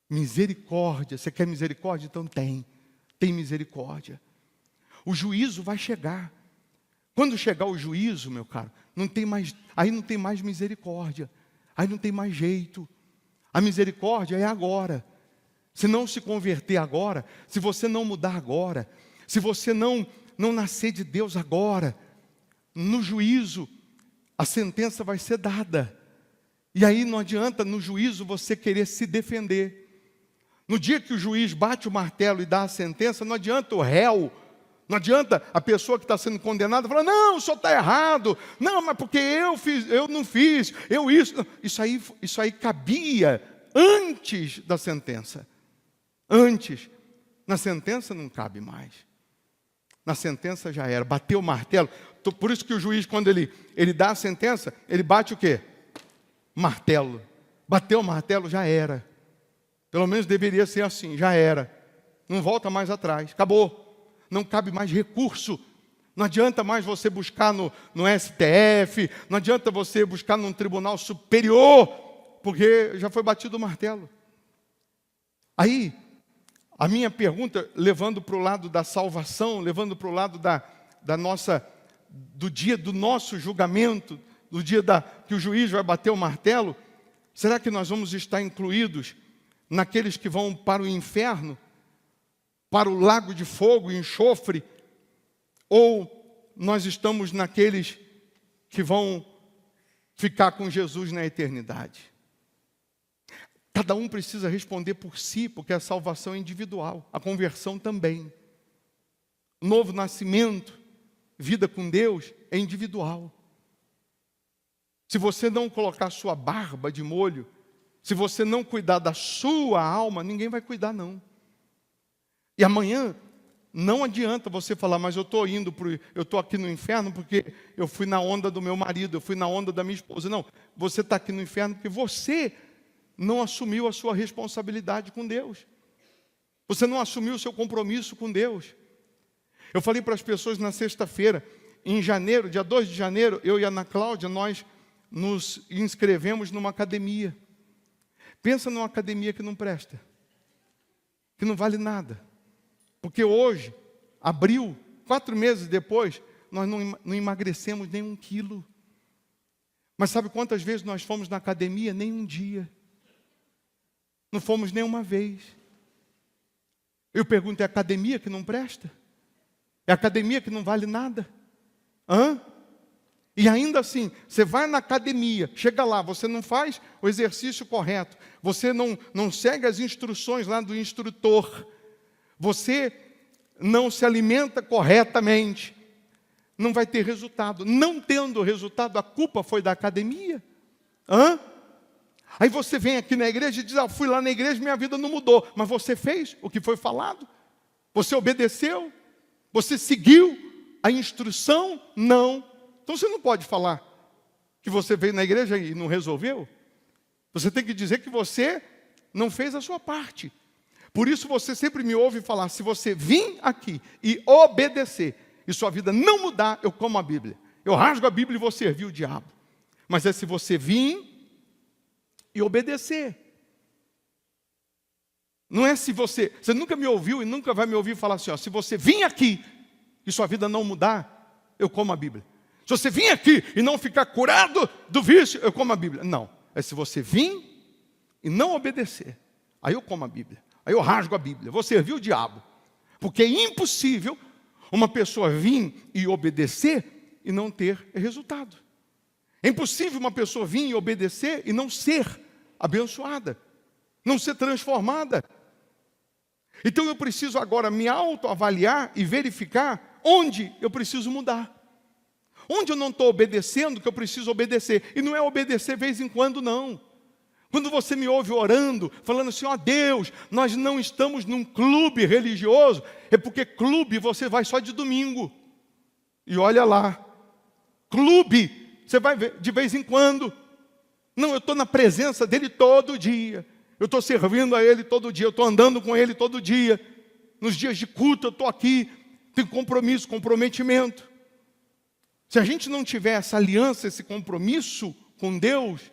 Misericórdia, você quer misericórdia? Então tem misericórdia. O juízo vai chegar. Quando chegar o juízo, meu caro, aí não tem mais misericórdia, aí não tem mais jeito. A misericórdia é agora. Se não se converter agora, se você não mudar agora, se você não nascer de Deus agora, no juízo, a sentença vai ser dada. E aí não adianta no juízo você querer se defender. No dia que o juiz bate o martelo e dá a sentença, não adianta o réu, não adianta a pessoa que está sendo condenada falar: não, o senhor está errado, não, mas porque eu não fiz, isso aí cabia antes da sentença. Antes, na sentença não cabe mais. Na sentença já era, bateu o martelo. Por isso que o juiz, quando ele dá a sentença, ele bate o quê? Martelo. Bateu o martelo, já era. Pelo menos deveria ser assim, já era. Não volta mais atrás, acabou. Não cabe mais recurso. Não adianta mais você buscar no STF, não adianta você buscar num tribunal superior, porque já foi batido o martelo. Aí, a minha pergunta, levando para o lado da salvação, levando para o lado do dia do nosso julgamento, do dia que o juiz vai bater o martelo, será que nós vamos estar incluídos naqueles que vão para o inferno, para o lago de fogo e enxofre, ou nós estamos naqueles que vão ficar com Jesus na eternidade? Cada um precisa responder por si, porque a salvação é individual, a conversão também. Novo nascimento, vida com Deus, é individual. Se você não colocar sua barba de molho, se você não cuidar da sua alma, ninguém vai cuidar não. E amanhã, não adianta você falar: mas eu estou aqui no inferno porque eu fui na onda do meu marido, eu fui na onda da minha esposa. Não, você está aqui no inferno porque você não assumiu a sua responsabilidade com Deus. Você não assumiu o seu compromisso com Deus. Eu falei para as pessoas na sexta-feira, em janeiro, dia 2 de janeiro, eu e a Ana Cláudia, nós nos inscrevemos numa academia. Pensa numa academia que não presta, que não vale nada. Porque hoje, abril, 4 meses depois, nós não emagrecemos nem 1 quilo. Mas sabe quantas vezes nós fomos na academia? Nem um dia. Não fomos nem uma vez. Eu pergunto, é a academia que não presta? É a academia que não vale nada? Hã? E ainda assim, você vai na academia, chega lá, você não faz o exercício correto, você não segue as instruções lá do instrutor, você não se alimenta corretamente, não vai ter resultado. Não tendo resultado, a culpa foi da academia? Hã? Aí você vem aqui na igreja e diz, fui lá na igreja e minha vida não mudou. Mas você fez o que foi falado? Você obedeceu? Você seguiu a instrução? Não. Então você não pode falar que você veio na igreja e não resolveu. Você tem que dizer que você não fez a sua parte. Por isso você sempre me ouve falar, se você vir aqui e obedecer, e sua vida não mudar, eu como a Bíblia. Eu rasgo a Bíblia e vou servir o diabo. Mas é se você vir e obedecer. Não é se você nunca me ouviu e nunca vai me ouvir falar assim, se você vir aqui e sua vida não mudar, eu como a Bíblia. Se você vir aqui e não ficar curado do vício, eu como a Bíblia. Não, é se você vir e não obedecer, aí eu como a Bíblia. Aí eu rasgo a Bíblia, vou servir o diabo. Porque é impossível uma pessoa vir e obedecer e não ter resultado. É impossível uma pessoa vir e obedecer e não ser abençoada, não ser transformada. Então eu preciso agora me autoavaliar e verificar onde eu preciso mudar. Onde eu não estou obedecendo, que eu preciso obedecer. E não é obedecer de vez em quando, não. Quando você me ouve orando, falando assim, Deus, nós não estamos num clube religioso, é porque clube você vai só de domingo. E olha lá, clube, você vai ver de vez em quando. Não, eu estou na presença dele todo dia. Eu estou servindo a ele todo dia, eu estou andando com ele todo dia. Nos dias de culto eu estou aqui, tenho compromisso, comprometimento. Se a gente não tiver essa aliança, esse compromisso com Deus,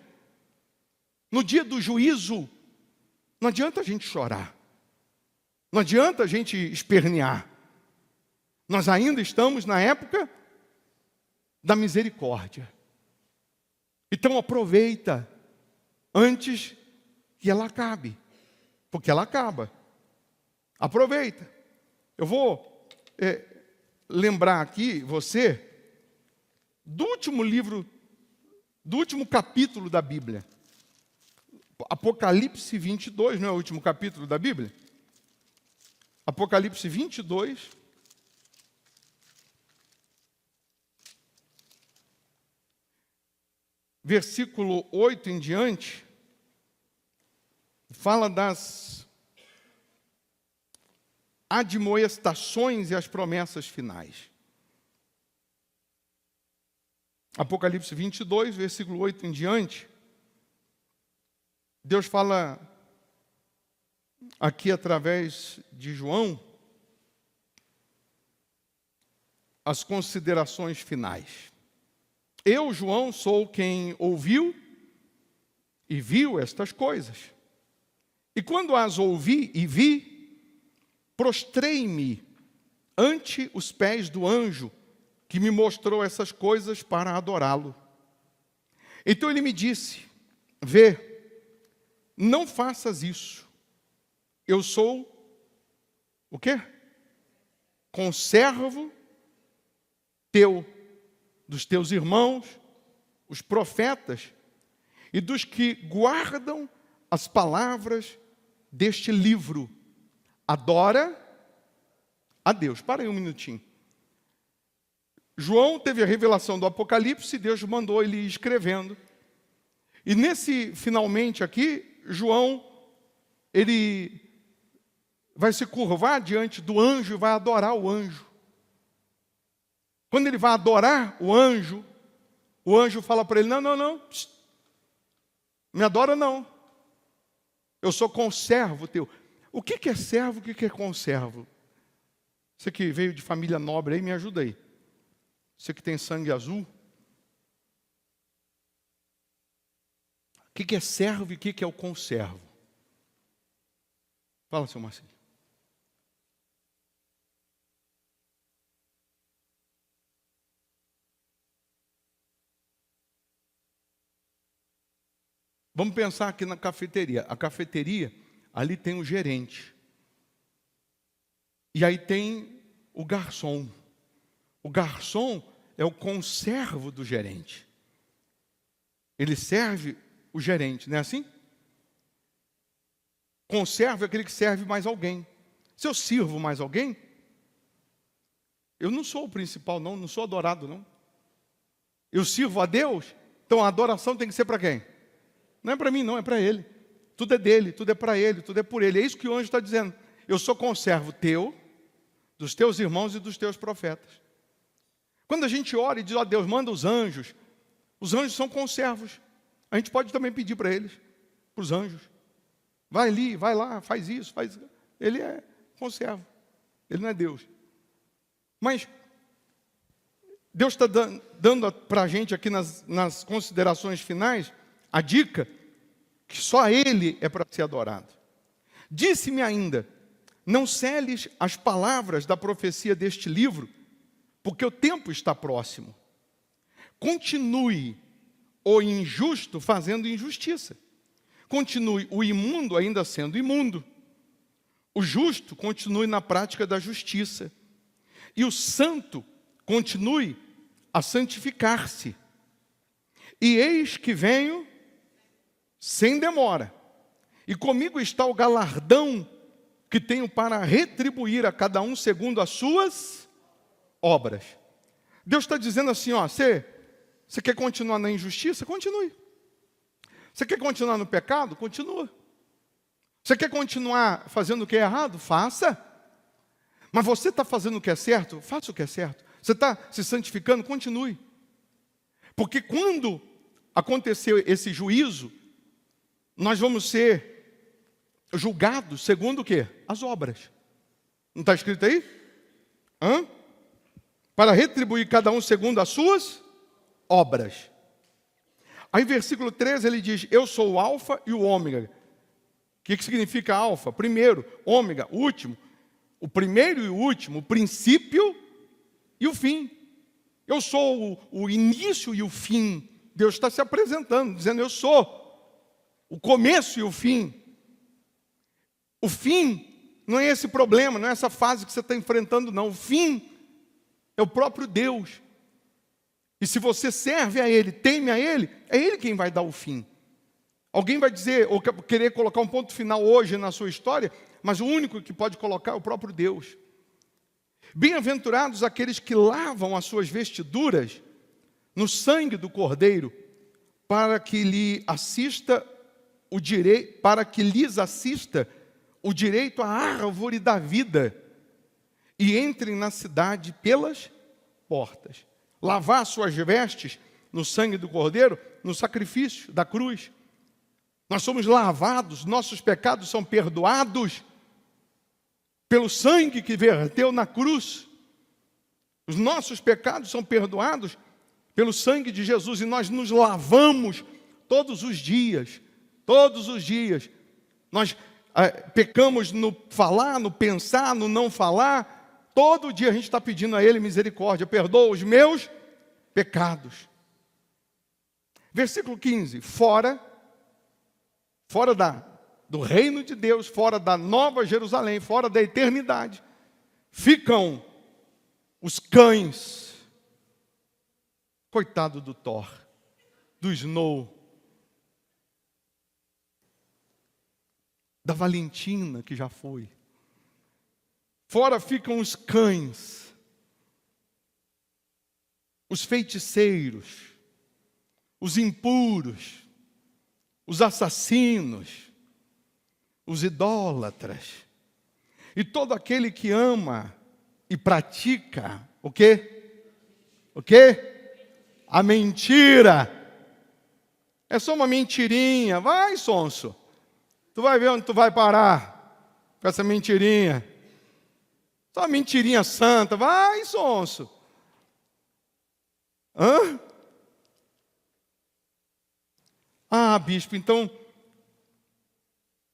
no dia do juízo, não adianta a gente chorar. Não adianta a gente espernear. Nós ainda estamos na época da misericórdia. Então aproveita antes que ela acabe. Porque ela acaba. Aproveita. Eu vou lembrar aqui você do último livro, do último capítulo da Bíblia. Apocalipse 22, não é o último capítulo da Bíblia? Apocalipse 22. Versículo 8 em diante, fala das admoestações e as promessas finais. Apocalipse 22, versículo 8 em diante, Deus fala aqui através de João as considerações finais. Eu, João, sou quem ouviu e viu estas coisas. E quando as ouvi e vi, prostrei-me ante os pés do anjo que me mostrou essas coisas para adorá-lo. Então ele me disse, vê, não faças isso. Eu sou, o quê? Conservo teu, dos teus irmãos, os profetas, e dos que guardam as palavras deste livro. Adora a Deus. Para aí um minutinho. João teve a revelação do Apocalipse, e Deus mandou ele ir escrevendo. E nesse, finalmente aqui, João, ele vai se curvar diante do anjo e vai adorar o anjo. Quando ele vai adorar o anjo fala para ele, não, psst, me adora não. Eu sou conservo teu. O que é servo, o que é conservo? Você que veio de família nobre aí, me ajuda aí. Você que tem sangue azul. O que é servo e o que é o conservo? Fala, seu Marcinho. Vamos pensar aqui na cafeteria. A cafeteria, ali tem o gerente. E aí tem o garçom. O garçom é o conservo do gerente. Ele serve o gerente, não é assim? Conservo é aquele que serve mais alguém. Se eu sirvo mais alguém, eu não sou o principal, não sou adorado, não. Eu sirvo a Deus, então a adoração tem que ser para quem? Não é para mim, não, é para Ele. Tudo é dele, tudo é para Ele, tudo é por Ele. É isso que o anjo está dizendo. Eu sou conservo teu, dos teus irmãos e dos teus profetas. Quando a gente ora e diz, ó Deus, manda os anjos são conservos. A gente pode também pedir para eles, para os anjos. Vai ali, vai lá, faz isso, faz isso. Ele é conservo, ele não é Deus. Mas Deus está dando para a gente aqui nas considerações finais a dica que só Ele é para ser adorado. Disse-me ainda, não celes as palavras da profecia deste livro, porque o tempo está próximo. Continue o injusto fazendo injustiça. Continue o imundo ainda sendo imundo. O justo continue na prática da justiça. E o santo continue a santificar-se. E eis que venho sem demora. E comigo está o galardão que tenho para retribuir a cada um segundo as suas obras. Deus está dizendo assim, ó, você quer continuar na injustiça? Continue. Você quer continuar no pecado? Continua. Você quer continuar fazendo o que é errado? Faça. Mas você está fazendo o que é certo? Faça o que é certo. Você está se santificando? Continue. Porque quando acontecer esse juízo, nós vamos ser julgados segundo o quê? As obras. Não está escrito aí? Para retribuir cada um segundo as suas obras. Aí versículo 13 ele diz, eu sou o alfa e o ômega. O que significa alfa? Primeiro, ômega, último. O primeiro e o último, o princípio e o fim. Eu sou o início e o fim. Deus está se apresentando, dizendo, eu sou o começo e o fim. O fim não é esse problema, não é essa fase que você está enfrentando, não. O fim é o próprio Deus. E se você serve a Ele, teme a Ele, é Ele quem vai dar o fim. Alguém vai dizer, ou querer colocar um ponto final hoje na sua história, mas o único que pode colocar é o próprio Deus. Bem-aventurados aqueles que lavam as suas vestiduras no sangue do Cordeiro, para que lhes assista o direito à árvore da vida, e entrem na cidade pelas portas. Lavar suas vestes no sangue do Cordeiro, no sacrifício da cruz. Nós somos lavados, nossos pecados são perdoados pelo sangue que verteu na cruz. Os nossos pecados são perdoados pelo sangue de Jesus, e nós nos lavamos todos os dias. Todos os dias. Nós pecamos no falar, no pensar, no não falar. Todo dia a gente está pedindo a Ele misericórdia. Perdoa os meus pecados. Versículo 15. Fora do reino de Deus, fora da nova Jerusalém, fora da eternidade, ficam os cães. Coitado do Thor, do Snow, da Valentina, que já foi. Fora ficam os cães, os feiticeiros, os impuros, os assassinos, os idólatras, e todo aquele que ama e pratica o quê? O quê? A mentira. É só uma mentirinha. Vai, sonso. Tu vai ver onde tu vai parar com essa mentirinha. Só uma mentirinha santa. Vai, sonso. Hã? Ah, bispo, então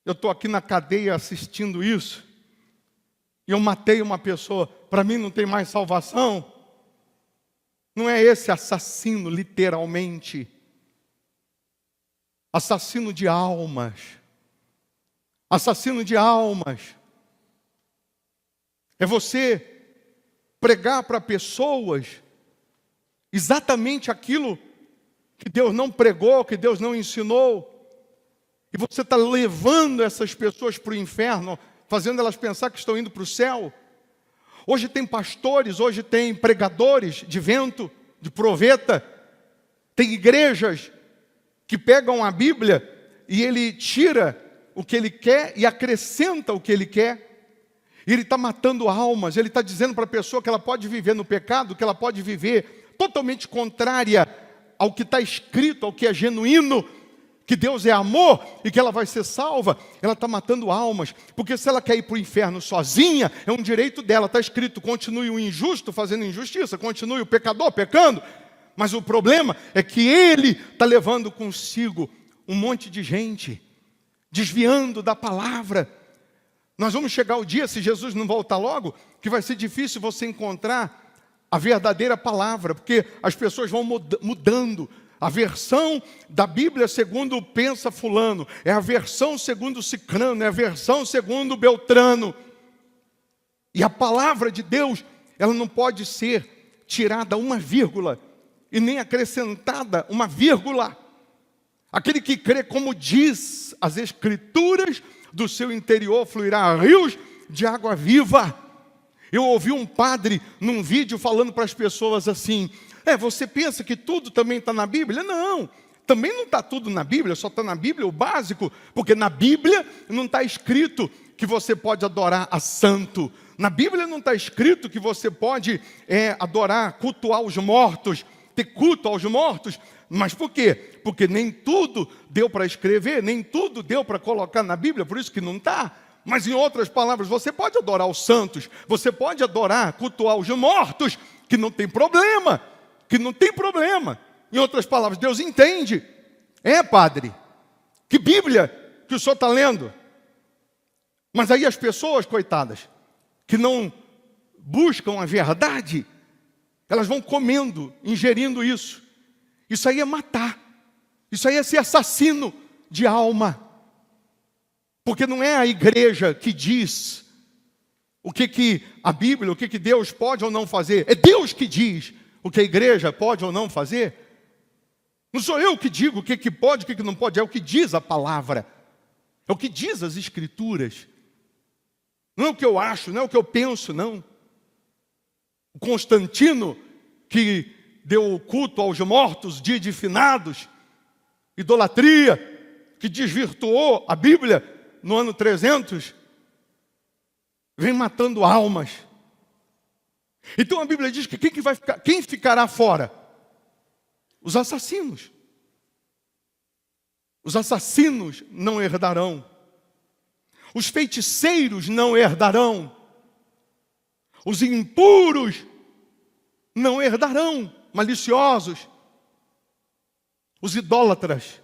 eu estou aqui na cadeia assistindo isso e eu matei uma pessoa, para mim não tem mais salvação? Não é esse assassino, literalmente. Assassino de almas. Assassino de almas. É você pregar para pessoas exatamente aquilo que Deus não pregou, que Deus não ensinou. E você está levando essas pessoas para o inferno, fazendo elas pensar que estão indo para o céu. Hoje tem pastores, hoje tem pregadores de vento, de proveta. Tem igrejas que pegam a Bíblia e ele tira o que ele quer e acrescenta o que ele quer. E ele está matando almas, ele está dizendo para a pessoa que ela pode viver no pecado, que ela pode viver totalmente contrária ao que está escrito, ao que é genuíno, que Deus é amor e que ela vai ser salva. Ela está matando almas, porque se ela quer ir para o inferno sozinha, é um direito dela, está escrito, continue o injusto fazendo injustiça, continue o pecador pecando, mas o problema é que ele está levando consigo um monte de gente, desviando da palavra. Nós vamos chegar ao dia, se Jesus não voltar logo, que vai ser difícil você encontrar a verdadeira palavra, porque as pessoas vão mudando. A versão da Bíblia segundo pensa fulano, é a versão segundo cicrano, é a versão segundo beltrano. E a palavra de Deus, ela não pode ser tirada uma vírgula, e nem acrescentada uma vírgula. Aquele que crê como diz as Escrituras, do seu interior fluirá rios de água viva. Eu ouvi um padre num vídeo falando para as pessoas assim: você pensa que tudo também está na Bíblia? Não, também não está tudo na Bíblia, só está na Bíblia o básico, porque na Bíblia não está escrito que você pode adorar a santo. Na Bíblia não está escrito que você pode adorar, cultuar os mortos, ter culto aos mortos. Mas por quê? Porque nem tudo deu para escrever, nem tudo deu para colocar na Bíblia, por isso que não está. Mas em outras palavras, você pode adorar os santos, você pode adorar, cultuar os mortos, que não tem problema, que não tem problema. Em outras palavras, Deus entende. Padre, que Bíblia que o senhor está lendo? Mas aí as pessoas, coitadas, que não buscam a verdade, elas vão comendo, ingerindo isso. Isso aí é matar. Isso aí é ser assassino de alma. Porque não é a igreja que diz o que a Bíblia, o que Deus pode ou não fazer. É Deus que diz o que a igreja pode ou não fazer. Não sou eu que digo o que pode, o que não pode. É o que diz a palavra. É o que diz as Escrituras. Não é o que eu acho, não é o que eu penso, não. O Constantino, que deu culto aos mortos, dia de finados, idolatria, que desvirtuou a Bíblia no ano 300, vem matando almas. Então a Bíblia diz que quem ficará fora? Os assassinos. Os assassinos não herdarão. Os feiticeiros não herdarão. Os impuros não herdarão. Maliciosos, os idólatras.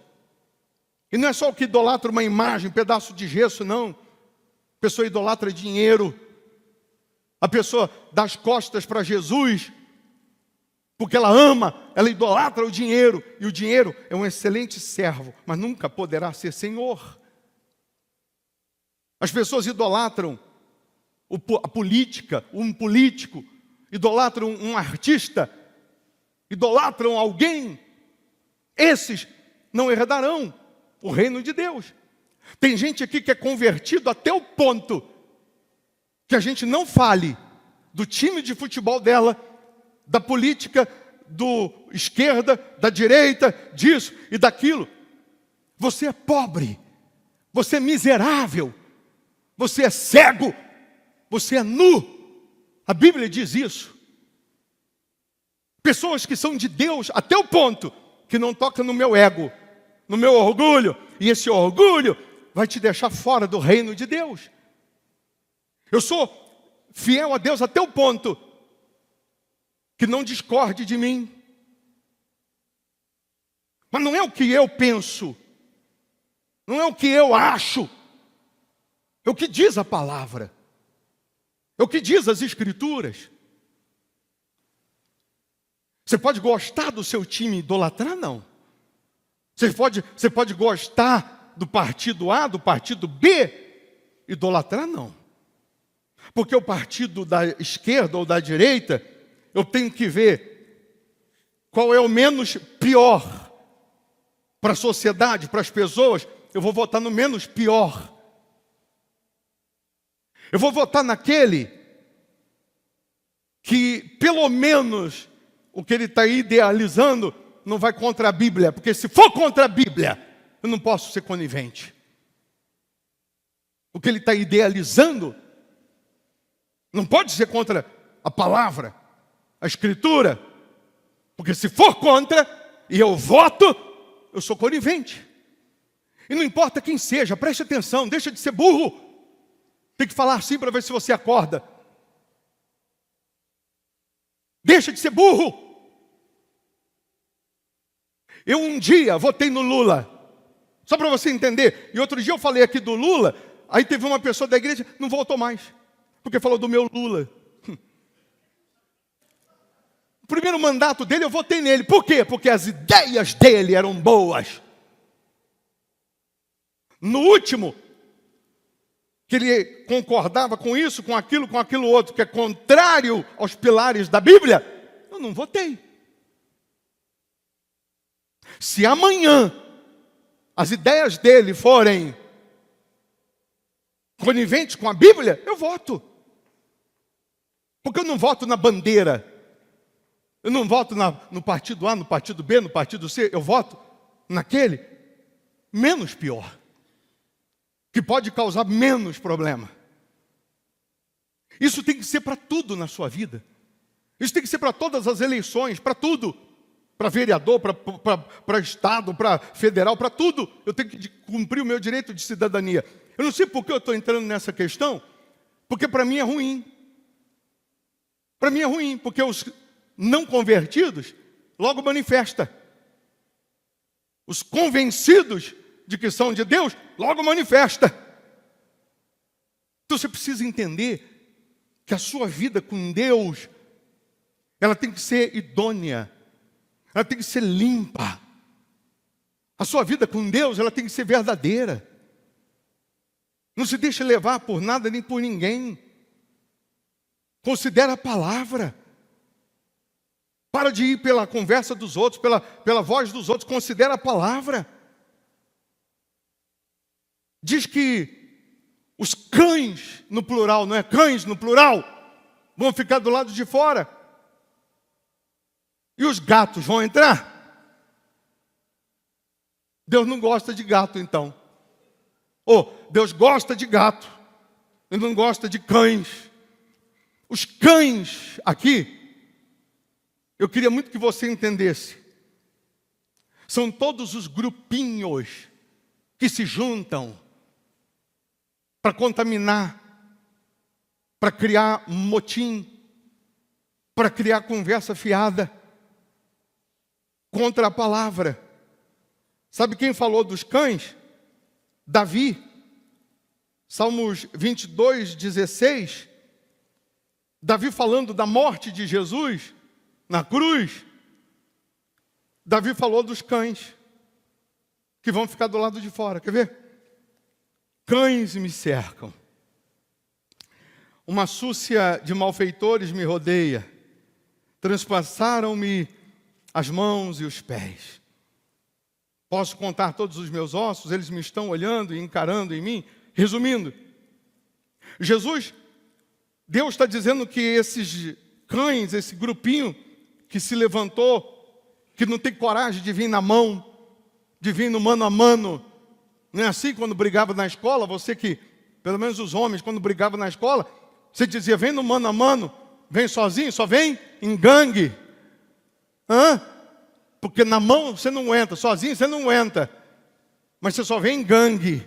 E não é só o que idolatra uma imagem, um pedaço de gesso, não. A pessoa idolatra dinheiro. A pessoa dá as costas para Jesus, porque ela ama, ela idolatra o dinheiro. E o dinheiro é um excelente servo, mas nunca poderá ser senhor. As pessoas idolatram a política, um político, idolatram um artista, idolatram alguém. Esses não herdarão o reino de Deus. Tem gente aqui que é convertido até o ponto que a gente não fale do time de futebol dela, da política, do esquerda, da direita, disso e daquilo. Você é pobre, você é miserável, você é cego, você é nu. A Bíblia diz isso. Pessoas que são de Deus até o ponto que não toca no meu ego, no meu orgulho. E esse orgulho vai te deixar fora do reino de Deus. Eu sou fiel a Deus até o ponto que não discorde de mim. Mas não é o que eu penso, não é o que eu acho, é o que diz a palavra, é o que diz as Escrituras. Você pode gostar do seu time e idolatrar? Não. Você pode gostar do partido A, do partido B, idolatrar? Não. Porque o partido da esquerda ou da direita, eu tenho que ver qual é o menos pior para a sociedade, para as pessoas. Eu vou votar no menos pior. Eu vou votar naquele que, pelo menos, o que ele está idealizando não vai contra a Bíblia. Porque se for contra a Bíblia, eu não posso ser conivente. O que ele está idealizando não pode ser contra a palavra, a Escritura. Porque se for contra, e eu voto, eu sou conivente. E não importa quem seja, preste atenção, deixa de ser burro. Tem que falar assim para ver se você acorda. Deixa de ser burro. Eu um dia votei no Lula, só para você entender. E outro dia eu falei aqui do Lula, aí teve uma pessoa da igreja, não votou mais, porque falou do meu Lula. O primeiro mandato dele eu votei nele. Por quê? Porque as ideias dele eram boas. No último, que ele concordava com isso, com aquilo outro, que é contrário aos pilares da Bíblia, eu não votei. Se amanhã as ideias dele forem coniventes com a Bíblia, eu voto. Porque eu não voto na bandeira. Eu não voto no partido A, no partido B, no partido C. Eu voto naquele menos pior, que pode causar menos problema. Isso tem que ser para tudo na sua vida. Isso tem que ser para todas as eleições, para tudo. Para vereador, para estado, para federal, para tudo. Eu tenho que cumprir o meu direito de cidadania. Eu não sei por que eu estou entrando nessa questão, porque para mim é ruim. Para mim é ruim, porque os não convertidos logo manifestam. Os convencidos de que são de Deus, logo manifesta. Então você precisa entender que a sua vida com Deus, ela tem que ser idônea, ela tem que ser limpa. A sua vida com Deus, ela tem que ser verdadeira. Não se deixe levar por nada nem por ninguém. Considera a palavra. Para de ir pela conversa dos outros, pela voz dos outros, considera a palavra. Diz que os cães, no plural, não é cães no plural, vão ficar do lado de fora. E os gatos vão entrar? Deus não gosta de gato, então. Deus gosta de gato, Ele não gosta de cães. Os cães aqui, eu queria muito que você entendesse, são todos os grupinhos que se juntam para contaminar, para criar motim, para criar conversa fiada contra a palavra. Sabe quem falou dos cães? Davi. Salmos 22, 16. Davi falando da morte de Jesus na cruz. Davi falou dos cães que vão ficar do lado de fora. Quer ver? Cães me cercam. Uma súcia de malfeitores me rodeia. Transpassaram-me as mãos e os pés. Posso contar todos os meus ossos, eles me estão olhando e encarando em mim. Resumindo, Deus está dizendo que esses cães, esse grupinho que se levantou, que não tem coragem de vir na mão, de vir no mano a mano. Não é assim quando brigava na escola? Você que, pelo menos os homens, quando brigavam na escola, você dizia, vem no mano a mano, vem sozinho, só vem em gangue. Porque na mão você não entra, sozinho você não entra, mas você só vem em gangue.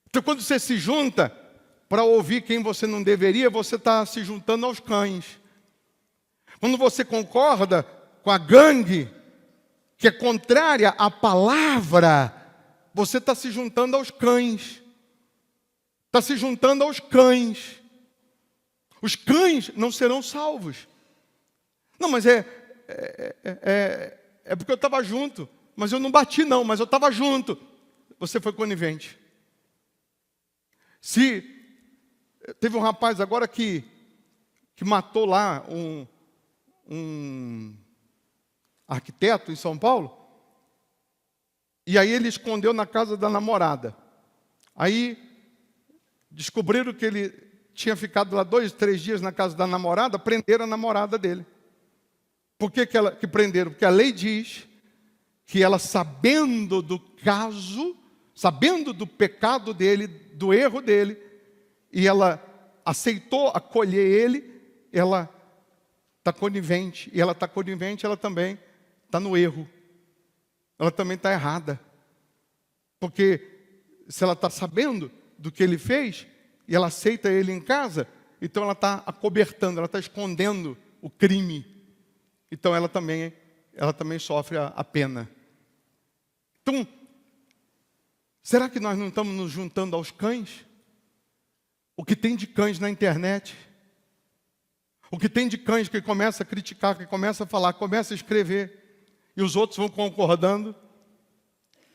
Então quando você se junta para ouvir quem você não deveria, você está se juntando aos cães. Quando você concorda com a gangue que é contrária à palavra, você está se juntando aos cães. Está se juntando aos cães. Os cães não serão salvos. Não, mas é porque eu estava junto. Mas eu não bati não, mas eu estava junto. Você foi conivente. Se teve um rapaz agora que matou lá um arquiteto em São Paulo, e aí ele escondeu na casa da namorada. Aí descobriram que ele tinha ficado lá 2, 3 dias na casa da namorada, prenderam a namorada dele. Por que prenderam? Porque a lei diz que ela, sabendo do caso, sabendo do pecado dele, do erro dele, e ela aceitou acolher ele, ela está conivente. E ela está conivente, ela também está no erro. Ela também está errada. Porque se ela está sabendo do que ele fez, e ela aceita ele em casa, então ela está acobertando, ela está escondendo o crime. Então ela também sofre a pena. Então, será que nós não estamos nos juntando aos cães? O que tem de cães na internet? O que tem de cães que começa a criticar, que começa a falar, começa a escrever, e os outros vão concordando?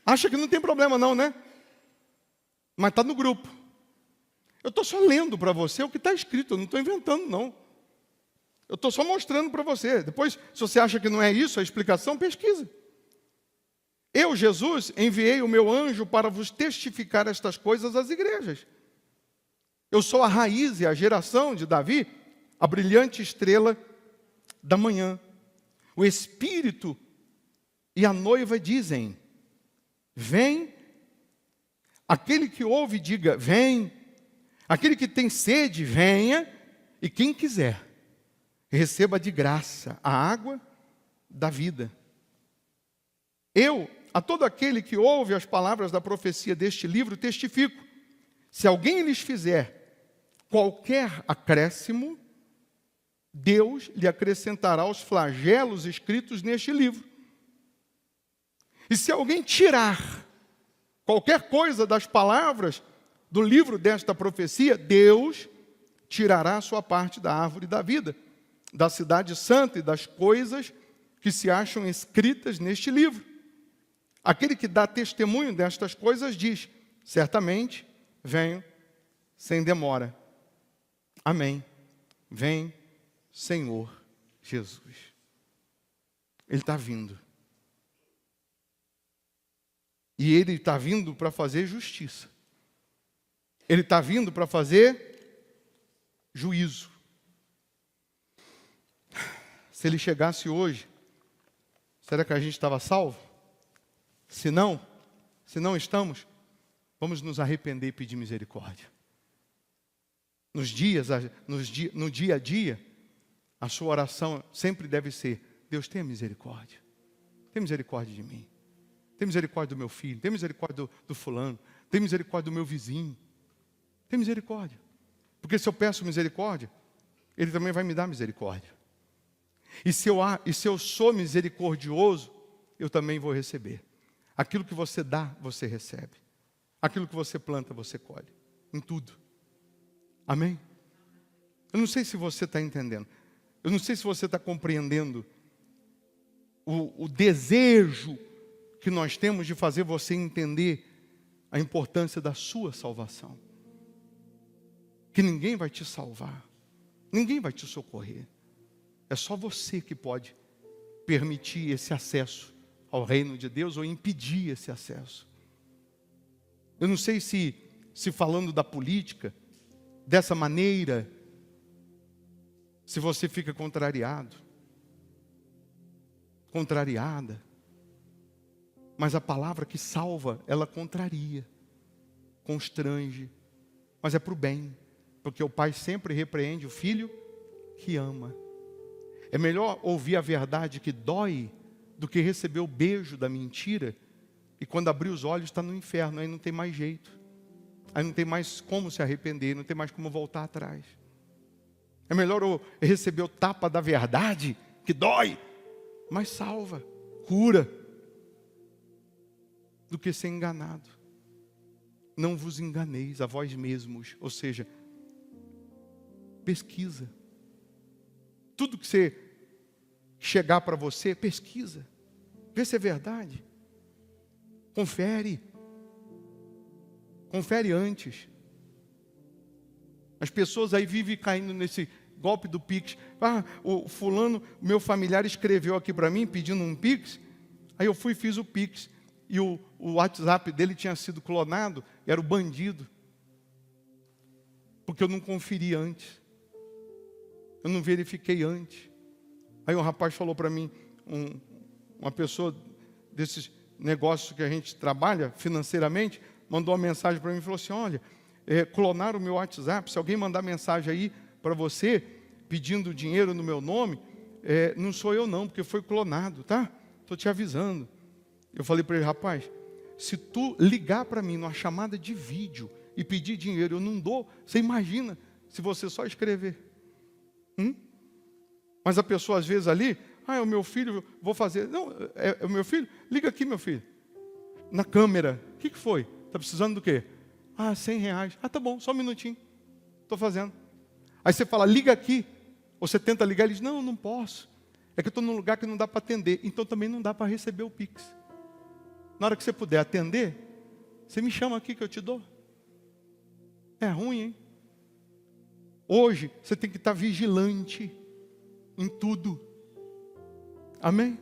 Acha que não tem problema não, né? Mas está no grupo. Eu estou só lendo para você o que está escrito, eu não estou inventando não. Eu estou só mostrando para você. Depois, se você acha que não é isso a explicação, pesquisa. Eu, Jesus, enviei o meu anjo para vos testificar estas coisas às igrejas. Eu sou a raiz e a geração de Davi, a brilhante estrela da manhã. O Espírito e a noiva dizem: vem. Aquele que ouve, diga: vem. Aquele que tem sede, venha. E quem quiser, receba de graça a água da vida. Eu, a todo aquele que ouve as palavras da profecia deste livro, testifico: se alguém lhes fizer qualquer acréscimo, Deus lhe acrescentará os flagelos escritos neste livro. E se alguém tirar qualquer coisa das palavras do livro desta profecia, Deus tirará a sua parte da árvore da vida, da cidade santa e das coisas que se acham escritas neste livro. Aquele que dá testemunho destas coisas diz: certamente venho sem demora. Amém. Vem, Senhor Jesus. Ele está vindo. E Ele está vindo para fazer justiça. Ele está vindo para fazer juízo. Se Ele chegasse hoje, será que a gente estava salvo? Se não estamos, vamos nos arrepender e pedir misericórdia. No dia a dia, a sua oração sempre deve ser: Deus, tenha misericórdia. Tenha misericórdia de mim. Tenha misericórdia do meu filho. Tenha misericórdia do fulano. Tenha misericórdia do meu vizinho. Tenha misericórdia. Porque se eu peço misericórdia, Ele também vai me dar misericórdia. E se eu sou misericordioso, eu também vou receber. Aquilo que você dá, você recebe. Aquilo que você planta, você colhe. Em tudo. Amém? Eu não sei se você está entendendo. Eu não sei se você está compreendendo o desejo que nós temos de fazer você entender a importância da sua salvação. Que ninguém vai te salvar. Ninguém vai te socorrer. É só você que pode permitir esse acesso ao reino de Deus ou impedir esse acesso. Eu não sei se falando da política, dessa maneira, se você fica contrariado, contrariada. Mas a palavra que salva, ela contraria, constrange, mas é para o bem, porque o pai sempre repreende o filho que ama. É melhor ouvir a verdade que dói do que receber o beijo da mentira e quando abrir os olhos está no inferno, aí não tem mais jeito, aí não tem mais como se arrepender, não tem mais como voltar atrás. É melhor receber o tapa da verdade que dói, mas salva, cura, do que ser enganado. Não vos enganeis a vós mesmos. Ou seja, pesquisa. Tudo que você chegar para você, pesquisa. Vê se é verdade. Confere. Confere antes. As pessoas aí vivem caindo nesse golpe do Pix. Ah, o fulano, meu familiar, escreveu aqui para mim pedindo um Pix. Aí eu fui e fiz o Pix. E o WhatsApp dele tinha sido clonado. Era o bandido. Porque eu não conferi antes. Eu não verifiquei antes. Aí um rapaz falou para mim, uma pessoa desses negócios que a gente trabalha financeiramente, mandou uma mensagem para mim e falou assim, olha, clonaram o meu WhatsApp, se alguém mandar mensagem aí para você, pedindo dinheiro no meu nome, não sou eu não, porque foi clonado, tá? Estou te avisando. Eu falei para ele, rapaz, se tu ligar para mim numa chamada de vídeo e pedir dinheiro, eu não dou, você imagina se você só escrever. Mas a pessoa às vezes ali, é o meu filho, vou fazer. Não, é o meu filho? Liga aqui, meu filho. Na câmera. O que foi? Está precisando do quê? R$100. Tá bom, só um minutinho. Estou fazendo. Aí você fala, liga aqui. Ou você tenta ligar, ele diz, não posso. É que eu estou num lugar que não dá para atender. Então também não dá para receber o Pix. Na hora que você puder atender, você me chama aqui que eu te dou. É ruim, hein? Hoje, você tem que estar vigilante em tudo. Amém?